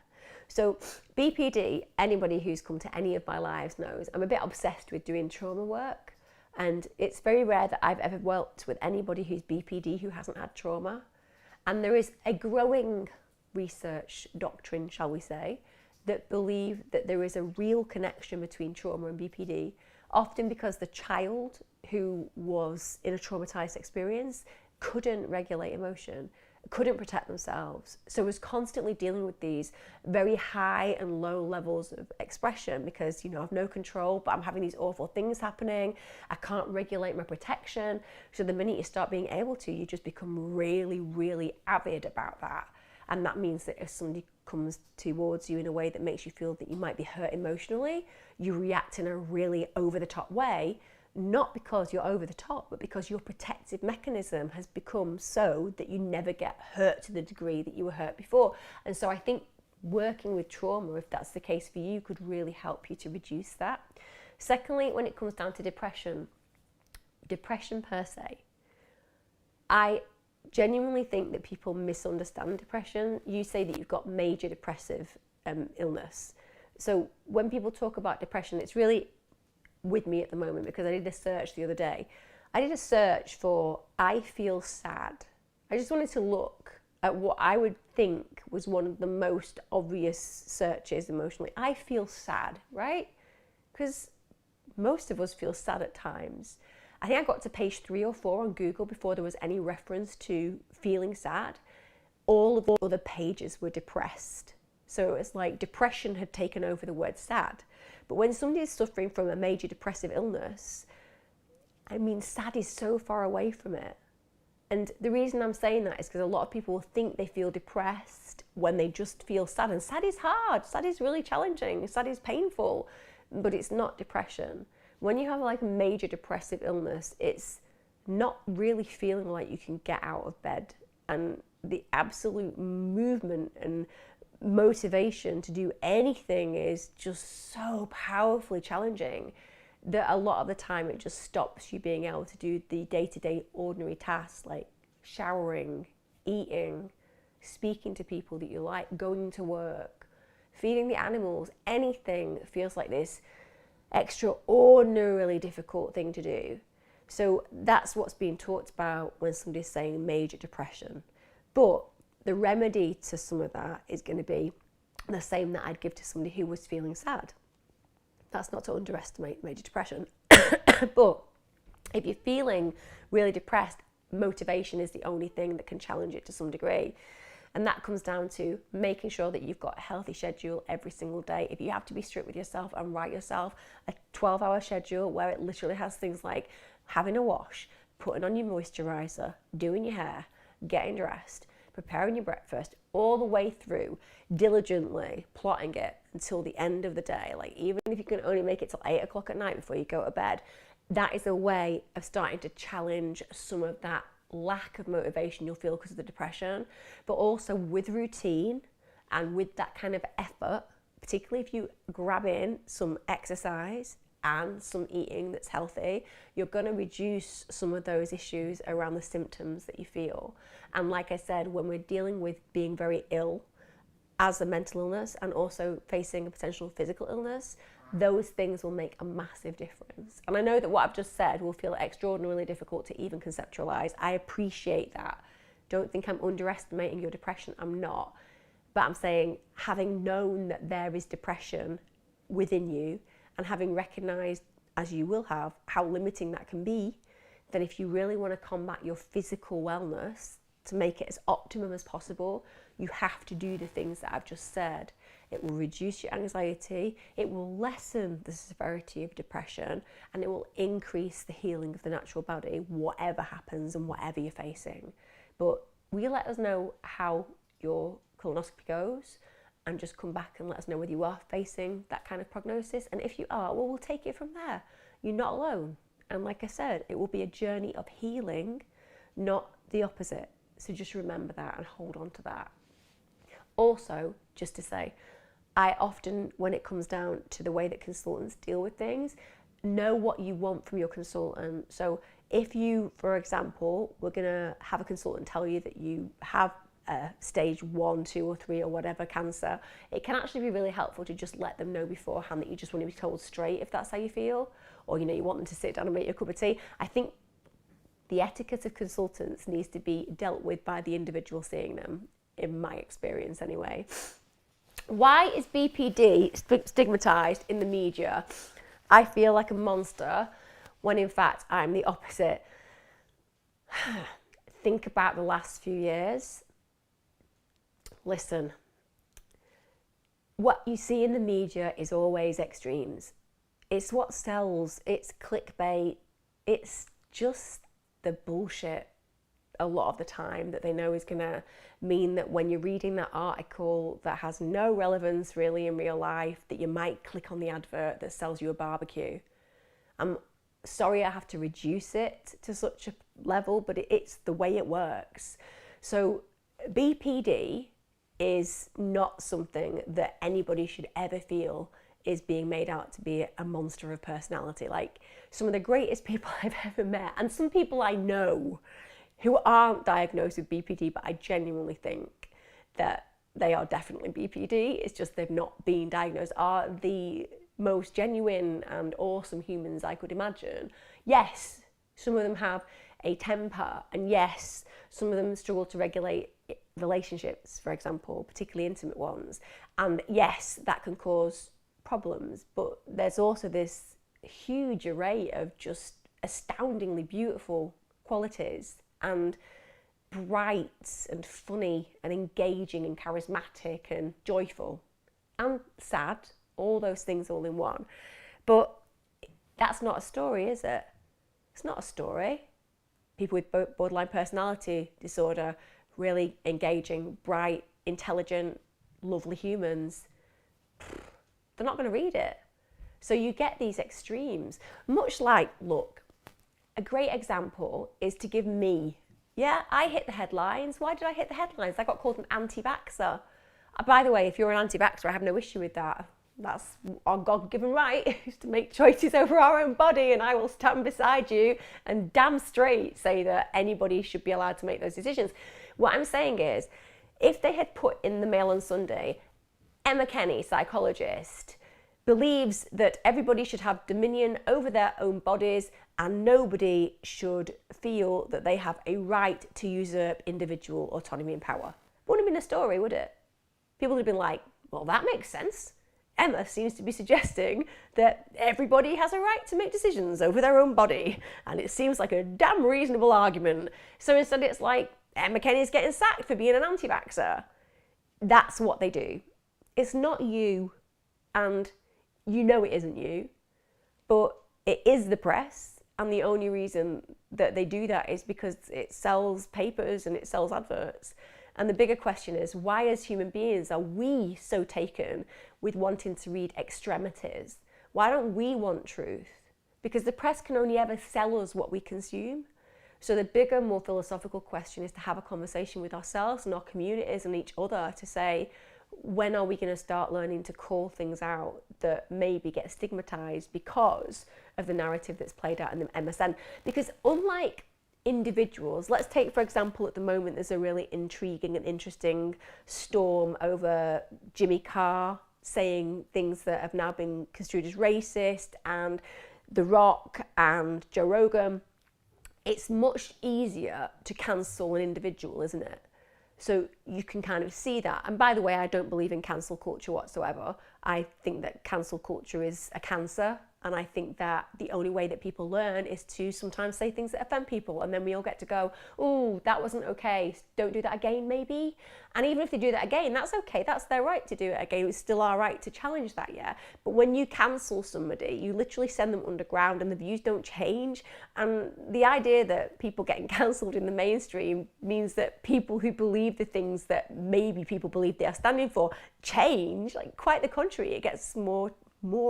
So BPD, anybody who's come to any of my lives knows, I'm a bit obsessed with doing trauma work. And it's very rare that I've ever worked with anybody who's BPD who hasn't had trauma. And there is a growing research doctrine, shall we say, that believe that there is a real connection between trauma and BPD, often because the child who was in a traumatized experience couldn't regulate emotion, couldn't protect themselves, so was constantly dealing with these very high and low levels of expression because, I've no control, but I'm having these awful things happening. I can't regulate my protection. So the minute you start being able to, you just become really, really avid about that. And that means that if somebody comes towards you in a way that makes you feel that you might be hurt emotionally, you react in a really over-the-top way, not because you're over the top, but because your protective mechanism has become so that you never get hurt to the degree that you were hurt before. And so I think working with trauma, if that's the case for you, could really help you to reduce that. Secondly, when it comes down to depression per se, I genuinely think that people misunderstand depression. You say that you've got major depressive illness. So when people talk about depression, it's really with me at the moment because I did a search the other day. I did a search for I feel sad. I just wanted to look at what I would think was one of the most obvious searches emotionally. I feel sad, right? Because most of us feel sad at times. I think I got to page 3 or 4 on Google before there was any reference to feeling sad. All of the other pages were depressed. So it's like depression had taken over the word sad. But when somebody is suffering from a major depressive illness, sad is so far away from it. And the reason I'm saying that is because a lot of people think they feel depressed when they just feel sad. And sad is hard. Sad is really challenging. Sad is painful. But it's not depression. When you have like a major depressive illness, it's not really feeling like you can get out of bed, and the absolute movement and motivation to do anything is just so powerfully challenging that a lot of the time it just stops you being able to do the day-to-day ordinary tasks like showering, eating, speaking to people that you like, going to work, feeding the animals. Anything feels like this extraordinarily difficult thing to do. So that's what's being talked about when somebody's saying major depression. But the remedy to some of that is going to be the same that I'd give to somebody who was feeling sad. That's not to underestimate major depression. But if you're feeling really depressed, motivation is the only thing that can challenge it to some degree. And that comes down to making sure that you've got a healthy schedule every single day. If you have to be strict with yourself and write yourself a 12-hour schedule where it literally has things like having a wash, putting on your moisturizer, doing your hair, getting dressed, preparing your breakfast, all the way through, diligently plotting it until the end of the day. Like, even if you can only make it till 8 o'clock at night before you go to bed, that is a way of starting to challenge some of that lack of motivation you'll feel because of the depression. But also with routine and with that kind of effort, particularly if you grab in some exercise and some eating that's healthy, you're going to reduce some of those issues around the symptoms that you feel. And like I said, when we're dealing with being very ill as a mental illness and also facing a potential physical illness, those things will make a massive difference. And I know that what I've just said will feel extraordinarily difficult to even conceptualize. I appreciate that. Don't think I'm underestimating your depression. I'm not. But I'm saying, having known that there is depression within you and having recognized, as you will have, how limiting that can be, then if you really want to combat your physical wellness to make it as optimum as possible, you have to do the things that I've just said. It will reduce your anxiety, it will lessen the severity of depression, and it will increase the healing of the natural body, whatever happens and whatever you're facing. But will you let us know how your colonoscopy goes, and just come back and let us know whether you are facing that kind of prognosis? And if you are, well, we'll take it from there. You're not alone. And like I said, it will be a journey of healing, not the opposite. So just remember that and hold on to that. Also, just to say, I often, when it comes down to the way that consultants deal with things, know what you want from your consultant. So if you, for example, we're going to have a consultant tell you that you have stage 1, 2 or 3 or whatever cancer, it can actually be really helpful to just let them know beforehand that you just want to be told straight if that's how you feel, or you want them to sit down and make you a cup of tea. I think the etiquette of consultants needs to be dealt with by the individual seeing them, in my experience anyway. Why is BPD stigmatized in the media? I feel like a monster when in fact I'm the opposite. Think about the last few years. Listen, what you see in the media is always extremes. It's what sells, it's clickbait, it's just the bullshit a lot of the time that they know is going to mean that when you're reading that article that has no relevance really in real life, that you might click on the advert that sells you a barbecue. I'm sorry I have to reduce it to such a level, but it's the way it works. So BPD is not something that anybody should ever feel is being made out to be a monster of personality. Like, some of the greatest people I've ever met, and some people I know who aren't diagnosed with BPD, but I genuinely think that they are definitely BPD, it's just they've not been diagnosed, are the most genuine and awesome humans I could imagine. Yes, some of them have a temper, and yes, some of them struggle to regulate relationships, for example, particularly intimate ones, and yes, that can cause problems, but there's also this huge array of just astoundingly beautiful qualities and bright and funny and engaging and charismatic and joyful and sad, all those things all in one. But that's not a story, is it? It's not a story. People with borderline personality disorder, really engaging, bright, intelligent, lovely humans, they're not going to read it. So you get these extremes, much like, look, a great example is to give me, yeah, I hit the headlines. Why did I hit the headlines? I got called an anti-vaxxer. By the way, if you're an anti-vaxxer, I have no issue with that. That's our God-given right, is to make choices over our own body, and I will stand beside you and damn straight say that anybody should be allowed to make those decisions. What I'm saying is, if they had put in the Mail on Sunday, Emma Kenny, psychologist, believes that everybody should have dominion over their own bodies and nobody should feel that they have a right to usurp individual autonomy and power. It wouldn't have been a story, would it? People would have been like, well, that makes sense. Emma seems to be suggesting that everybody has a right to make decisions over their own body, and it seems like a damn reasonable argument. So instead it's like, Emma Kenny's getting sacked for being an anti-vaxxer. That's what they do. It's not you, and you know it isn't you, but it is the press, and the only reason that they do that is because it sells papers and it sells adverts. And the bigger question is, why as human beings are we so taken with wanting to read extremities? Why don't we want truth? Because the press can only ever sell us what we consume. So the bigger, more philosophical question is to have a conversation with ourselves and our communities and each other to say, when are we going to start learning to call things out that maybe get stigmatized because of the narrative that's played out in the MSN? Because unlike individuals, let's take, for example, at the moment there's a really intriguing and interesting storm over Jimmy Carr saying things that have now been construed as racist, and The Rock and Joe Rogan. It's much easier to cancel an individual, isn't it? So you can kind of see that. And by the way, I don't believe in cancel culture whatsoever. I think that cancel culture is a cancer. And I think that the only way that people learn is to sometimes say things that offend people. And then we all get to go, oh, that wasn't okay. Don't do that again, maybe. And even if they do that again, that's okay. That's their right to do it again. It's still our right to challenge that, yeah. But when you cancel somebody, you literally send them underground and the views don't change. And the idea that people getting cancelled in the mainstream means that people who believe the things that maybe people believe they are standing for change. Like, quite the contrary, it gets more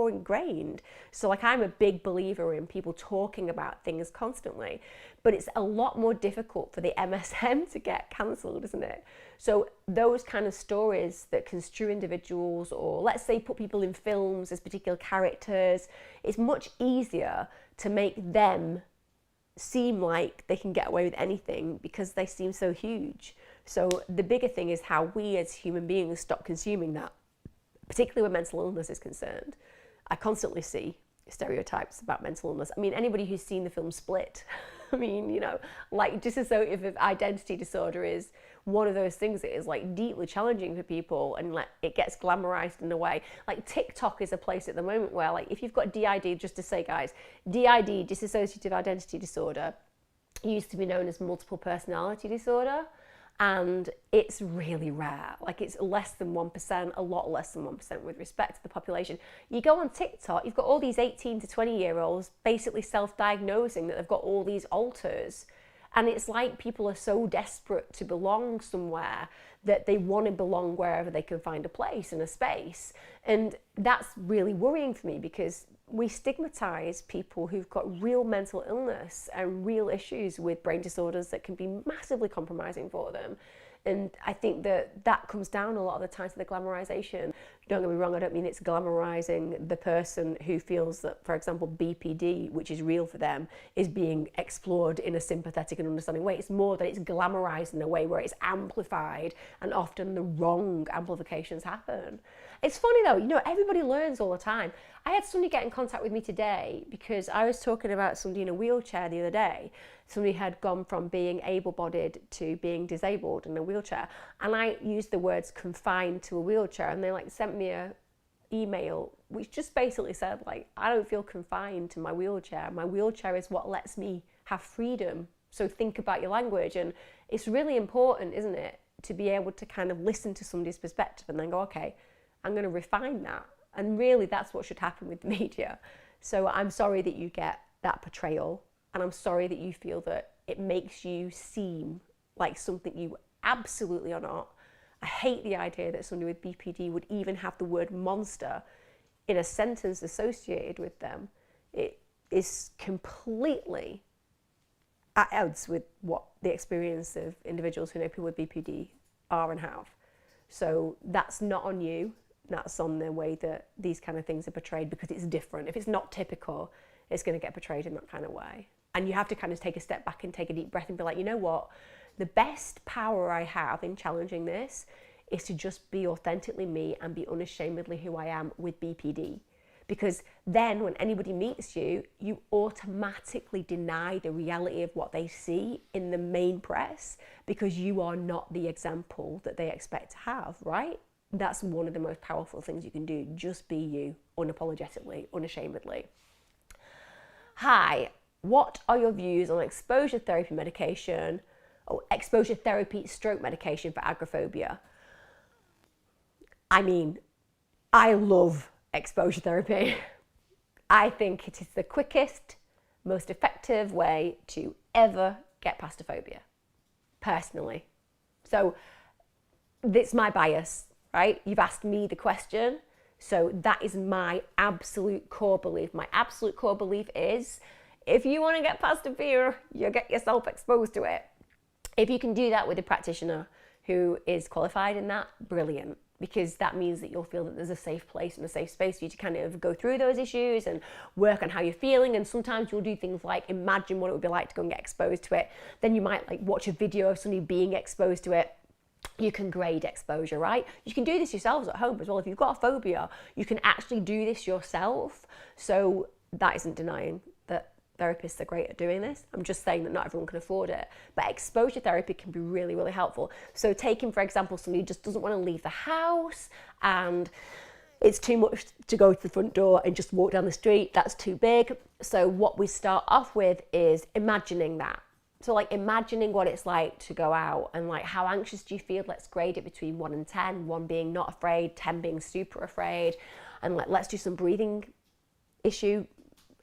ingrained. So like, I'm a big believer in people talking about things constantly, but it's a lot more difficult for the MSM to get cancelled, isn't it? So those kind of stories that construe individuals, or let's say put people in films as particular characters, it's much easier to make them seem like they can get away with anything because they seem so huge. So the bigger thing is how we as human beings stop consuming that, particularly when mental illness is concerned. I constantly see stereotypes about mental illness. I mean, anybody who's seen the film Split, I mean, you know, like, dissociative identity disorder is one of those things that is like deeply challenging for people, and like it gets glamorized in a way. Like TikTok is a place at the moment where, like, if you've got DID, just to say, guys, DID, dissociative identity disorder, used to be known as multiple personality disorder. And it's really rare. Like, it's less than 1%, a lot less than 1% with respect to the population. You go on TikTok, you've got all these 18 to 20-year-olds basically self-diagnosing that they've got all these alters. And it's like people are so desperate to belong somewhere that they want to belong wherever they can find a place and a space. And that's really worrying for me, because we stigmatize people who've got real mental illness and real issues with brain disorders that can be massively compromising for them. And I think that that comes down a lot of the time to the glamorization. Don't get me wrong, I don't mean it's glamorizing the person who feels that, for example, BPD, which is real for them, is being explored in a sympathetic and understanding way. It's more that it's glamorized in a way where it's amplified, and often the wrong amplifications happen. It's funny though, you know, everybody learns all the time. I had somebody get in contact with me today because I was talking about somebody in a wheelchair the other day. Somebody had gone from being able-bodied to being disabled in a wheelchair. And I used the words confined to a wheelchair, and they like sent me a email which just basically said, like, I don't feel confined to my wheelchair. My wheelchair is what lets me have freedom. So think about your language. And it's really important, isn't it, to be able to kind of listen to somebody's perspective and then go, okay, I'm going to refine that. And really, that's what should happen with the media. So I'm sorry that you get that portrayal, and I'm sorry that you feel that it makes you seem like something you absolutely are not. I hate the idea that somebody with BPD would even have the word monster in a sentence associated with them, it is completely at odds with what the experience of individuals who know people with BPD are and have. So that's not on you, that's on the way that these kind of things are portrayed, because it's different. If it's not typical, it's going to get portrayed in that kind of way. And you have to kind of take a step back and take a deep breath and be like, you know what, the best power I have in challenging this is to just be authentically me and be unashamedly who I am with BPD. Because then when anybody meets you, you automatically deny the reality of what they see in the main press, because you are not the example that they expect to have, right? That's one of the most powerful things you can do. Just be you, unapologetically, unashamedly. Hi, what are your views on exposure therapy medication, or exposure therapy stroke medication for agoraphobia? I mean, I love exposure therapy. I think it is the quickest, most effective way to ever get past a phobia, personally. So it's my bias, right? You've asked me the question, so that is my absolute core belief. My absolute core belief is, if you want to get past a fear, you get yourself exposed to it. If you can do that with a practitioner who is qualified in that, brilliant. Because that means that you'll feel that there's a safe place and a safe space for you to kind of go through those issues and work on how you're feeling. And sometimes you'll do things like imagine what it would be like to go and get exposed to it. Then you might like watch a video of somebody being exposed to it. You can grade exposure, right? You can do this yourselves at home as well. If you've got a phobia, you can actually do this yourself. So that isn't denying that therapists are great at doing this. I'm just saying that not everyone can afford it. But exposure therapy can be really, really helpful. So taking, for example, somebody who just doesn't want to leave the house and it's too much to go to the front door and just walk down the street, that's too big. So what we start off with is imagining that. So like imagining what it's like to go out and like how anxious do you feel? Let's grade it between 1 and 10, 1 being not afraid, 10 being super afraid. And let's do some breathing issue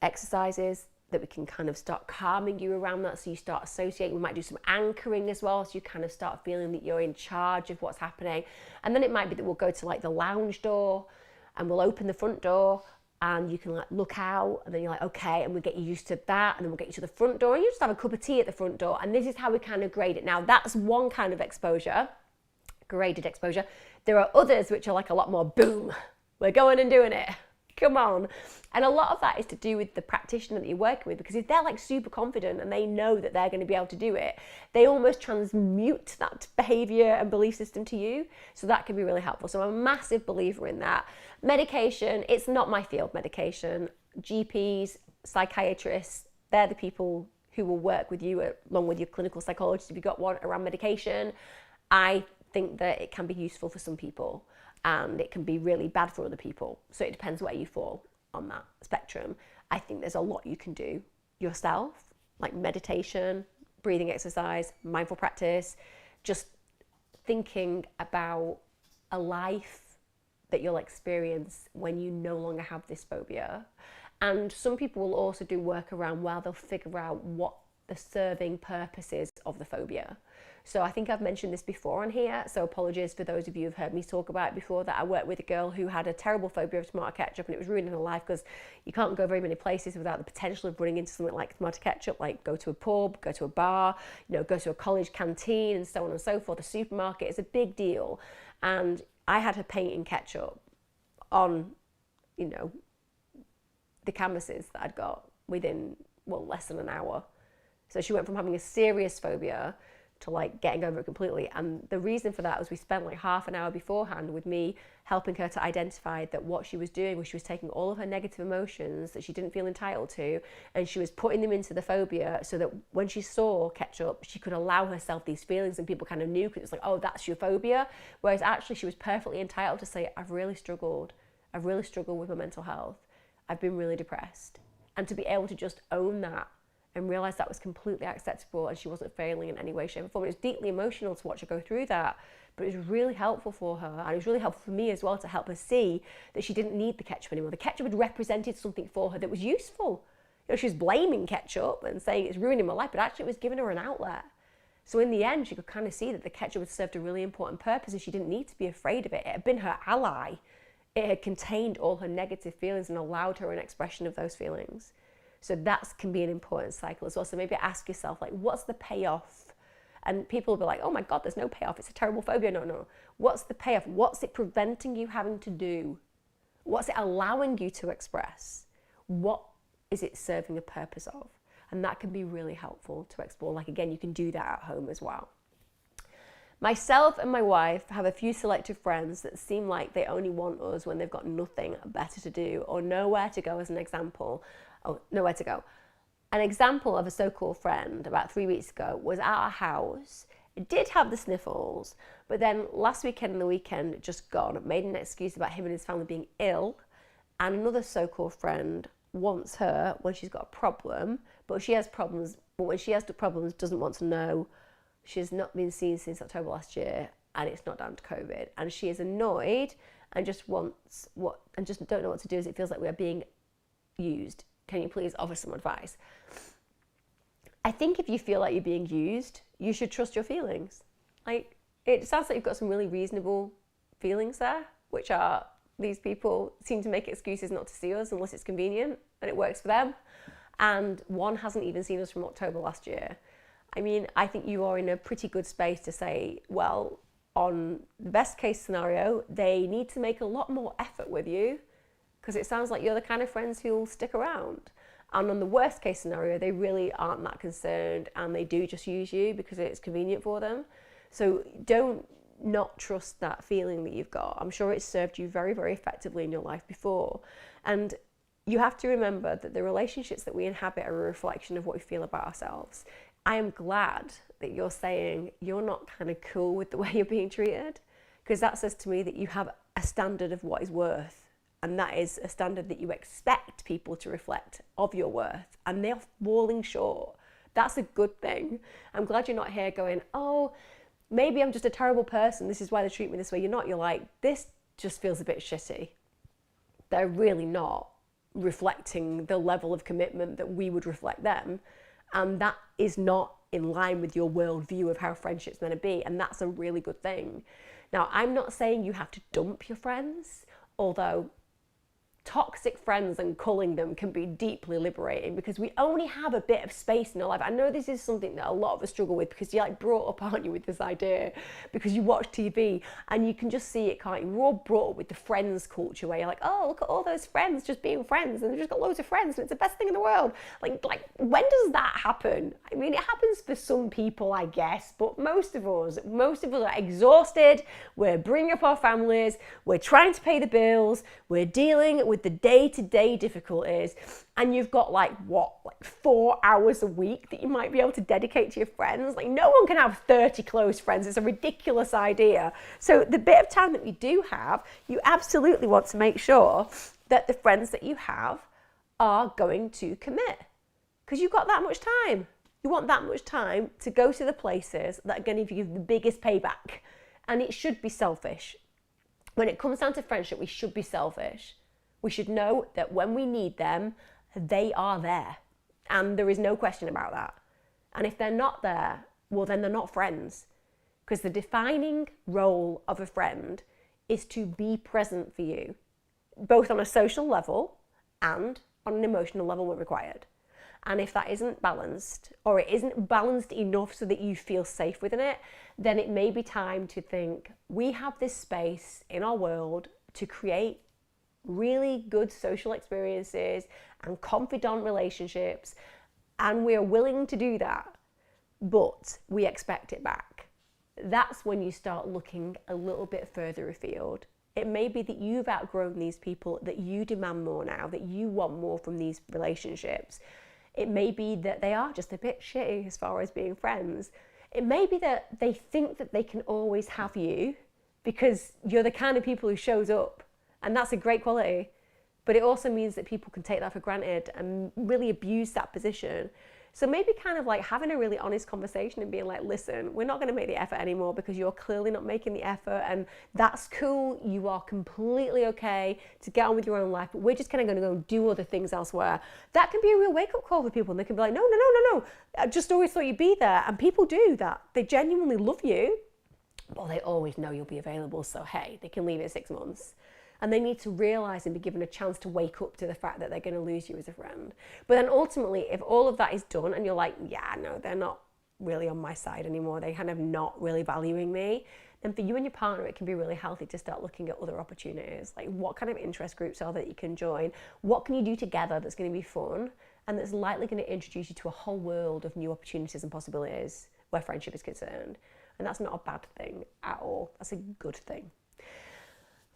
exercises that we can kind of start calming you around that, so you start associating. We might do some anchoring as well, so you kind of start feeling that you're in charge of what's happening. And then it might be that we'll go to like the lounge door and we'll open the front door and you can like look out, and then you're like, okay, and we'll get you used to that, and then we'll get you to the front door and you just have a cup of tea at the front door. And this is how we kind of grade it. Now that's one kind of exposure, graded exposure. There are others which are like a lot more boom, we're going and doing it, come on. And a lot of that is to do with the practitioner that you're working with, because if they're like super confident and they know that they're going to be able to do it, they almost transmute that behavior and belief system to you. So that can be really helpful. So I'm a massive believer in that. Medication, it's not my field, medication. GPs, psychiatrists, they're the people who will work with you along with your clinical psychologist if you've got one around medication. I think that it can be useful for some people and it can be really bad for other people. So it depends where you fall on that spectrum. I think there's a lot you can do yourself, like meditation, breathing exercise, mindful practice, just thinking about a life that you'll experience when you no longer have this phobia. And some people will also do work around where they'll figure out what the serving purpose is of the phobia. So I think I've mentioned this before on here, so apologies for those of you who've heard me talk about it before, that I worked with a girl who had a terrible phobia of tomato ketchup, and it was ruining her life because you can't go very many places without the potential of running into something like tomato ketchup, like go to a pub, go to a bar, go to a college canteen and so on and so forth. The supermarket is a big deal. And I had her painting ketchup on, the canvases that I'd got within, less than an hour. So she went from having a serious phobia to like getting over it completely. And the reason for that was we spent like half an hour beforehand with me helping her to identify that what she was doing was she was taking all of her negative emotions that she didn't feel entitled to, and she was putting them into the phobia so that when she saw ketchup, she could allow herself these feelings, and people kind of knew, because it's like, oh, that's your phobia. Whereas actually she was perfectly entitled to say, I've really struggled with my mental health. I've been really depressed. And to be able to just own that and realise that was completely acceptable and she wasn't failing in any way, shape or form. It was deeply emotional to watch her go through that, but it was really helpful for her, and it was really helpful for me as well to help her see that she didn't need the ketchup anymore. The ketchup had represented something for her that was useful. She was blaming ketchup and saying it's ruining my life, but actually it was giving her an outlet. So in the end, she could kind of see that the ketchup had served a really important purpose and she didn't need to be afraid of it. It had been her ally it had contained all her negative feelings and allowed her an expression of those feelings. So that can be an important cycle as well. So maybe ask yourself, like, what's the payoff? And people will be like, oh my God, there's no payoff. It's a terrible phobia. No. What's the payoff? What's it preventing you having to do? What's it allowing you to express? What is it serving a purpose of? And that can be really helpful to explore. Like, again, you can do that at home as well. Myself and my wife have a few selective friends that seem like they only want us when they've got nothing better to do or nowhere to go, as an example. Oh, nowhere to go. An example of a so-called friend about 3 weeks ago was at our house. It did have the sniffles, but then last weekend and the weekend just gone, made an excuse about him and his family being ill. And another so-called friend wants her when she's got a problem, but she has problems, but when she has the problems, doesn't want to know. She's not been seen since October last year, and it's not down to COVID. And she is annoyed and just just don't know what to do, as it feels like we're being used. Can you please offer some advice? I think if you feel like you're being used, you should trust your feelings. Like, it sounds like you've got some really reasonable feelings there, which are, these people seem to make excuses not to see us unless it's convenient and it works for them. And one hasn't even seen us from October last year. I mean, I think you are in a pretty good space to say, well, on the best case scenario, they need to make a lot more effort with you, because it sounds like you're the kind of friends who'll stick around. And on the worst case scenario, they really aren't that concerned and they do just use you because it's convenient for them. So don't not trust that feeling that you've got. I'm sure it's served you very, very effectively in your life before. And you have to remember that the relationships that we inhabit are a reflection of what we feel about ourselves. I am glad that you're saying you're not kind of cool with the way you're being treated, because that says to me that you have a standard of what is worth. And that is a standard that you expect people to reflect of your worth, and they're falling short. That's a good thing. I'm glad you're not here going, oh, maybe I'm just a terrible person. This is why they treat me this way. You're not. You're like, this just feels a bit shitty. They're really not reflecting the level of commitment that we would reflect them. And that is not in line with your worldview of how friendship's meant to be. And that's a really good thing. Now, I'm not saying you have to dump your friends, although toxic friends and culling them can be deeply liberating, because we only have a bit of space in our life. I know this is something that a lot of us struggle with, because you're like brought up, aren't you, with this idea, because you watch TV and you can just see it, can't you? We're all brought up with the friends culture, where you're like, oh, look at all those friends just being friends, and they've just got loads of friends and it's the best thing in the world. Like when does that happen? I mean, it happens for some people, I guess, but most of us are exhausted. We're bringing up our families, we're trying to pay the bills, we're dealing with the day-to-day difficulties, and you've got like 4 hours a week that you might be able to dedicate to your friends. Like, no one can have 30 close friends. It's a ridiculous idea. So the bit of time that we do have, you absolutely want to make sure that the friends that you have are going to commit, because you've got that much time. You want that much time to go to the places that are going to give you the biggest payback, and it should be selfish. When it comes down to friendship, we should be selfish. We should know that when we need them, they are there. And there is no question about that. And if they're not there, well, then they're not friends. Because the defining role of a friend is to be present for you, both on a social level and on an emotional level when required. And if that isn't balanced, or it isn't balanced enough so that you feel safe within it, then it may be time to think, we have this space in our world to create really good social experiences and confidant relationships, and we're willing to do that, but we expect it back. That's when you start looking a little bit further afield. It may be that you've outgrown these people, that you demand more now, that you want more from these relationships. It may be that they are just a bit shitty as far as being friends. It may be that they think that they can always have you because you're the kind of people who shows up. And that's a great quality, but it also means that people can take that for granted and really abuse that position. So maybe kind of like having a really honest conversation and being like, listen, we're not going to make the effort anymore because you're clearly not making the effort, and that's cool. You are completely okay to get on with your own life, but we're just kind of going to go do other things elsewhere. That can be a real wake-up call for people, and they can be like, no, I just always thought you'd be there. And people do that. They genuinely love you, but they always know you'll be available. So hey, they can leave it 6 months. And they need to realise and be given a chance to wake up to the fact that they're going to lose you as a friend. But then ultimately, if all of that is done and you're like, yeah, no, they're not really on my side anymore, they kind of not really valuing me, then for you and your partner, it can be really healthy to start looking at other opportunities. Like, what kind of interest groups are that you can join? What can you do together that's going to be fun and that's likely going to introduce you to a whole world of new opportunities and possibilities where friendship is concerned? And that's not a bad thing at all. That's a good thing.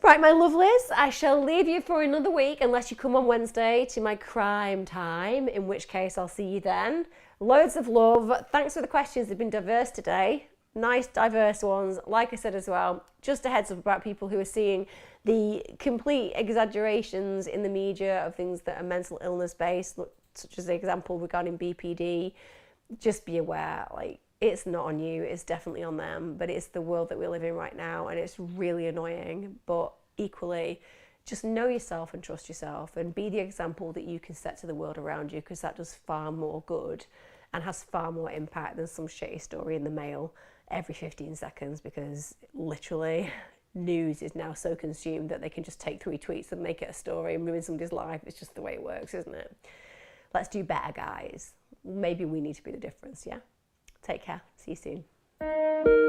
Right, my lovelies, I shall leave you for another week unless you come on Wednesday to my crime time, in which case I'll see you then. Loads of love. Thanks for the questions. They've been diverse today. Nice, diverse ones. Like I said as well, just a heads up about people who are seeing the complete exaggerations in the media of things that are mental illness based, such as the example regarding BPD. Just be aware, like, it's not on you, it's definitely on them, but it's the world that we live in right now, and it's really annoying. But equally, just know yourself and trust yourself and be the example that you can set to the world around you, because that does far more good and has far more impact than some shitty story in the mail every 15 seconds, because literally news is now so consumed that they can just take 3 tweets and make it a story and ruin somebody's life. It's just the way it works, isn't it? Let's do better, guys. Maybe we need to be the difference, yeah? Take care. See you soon.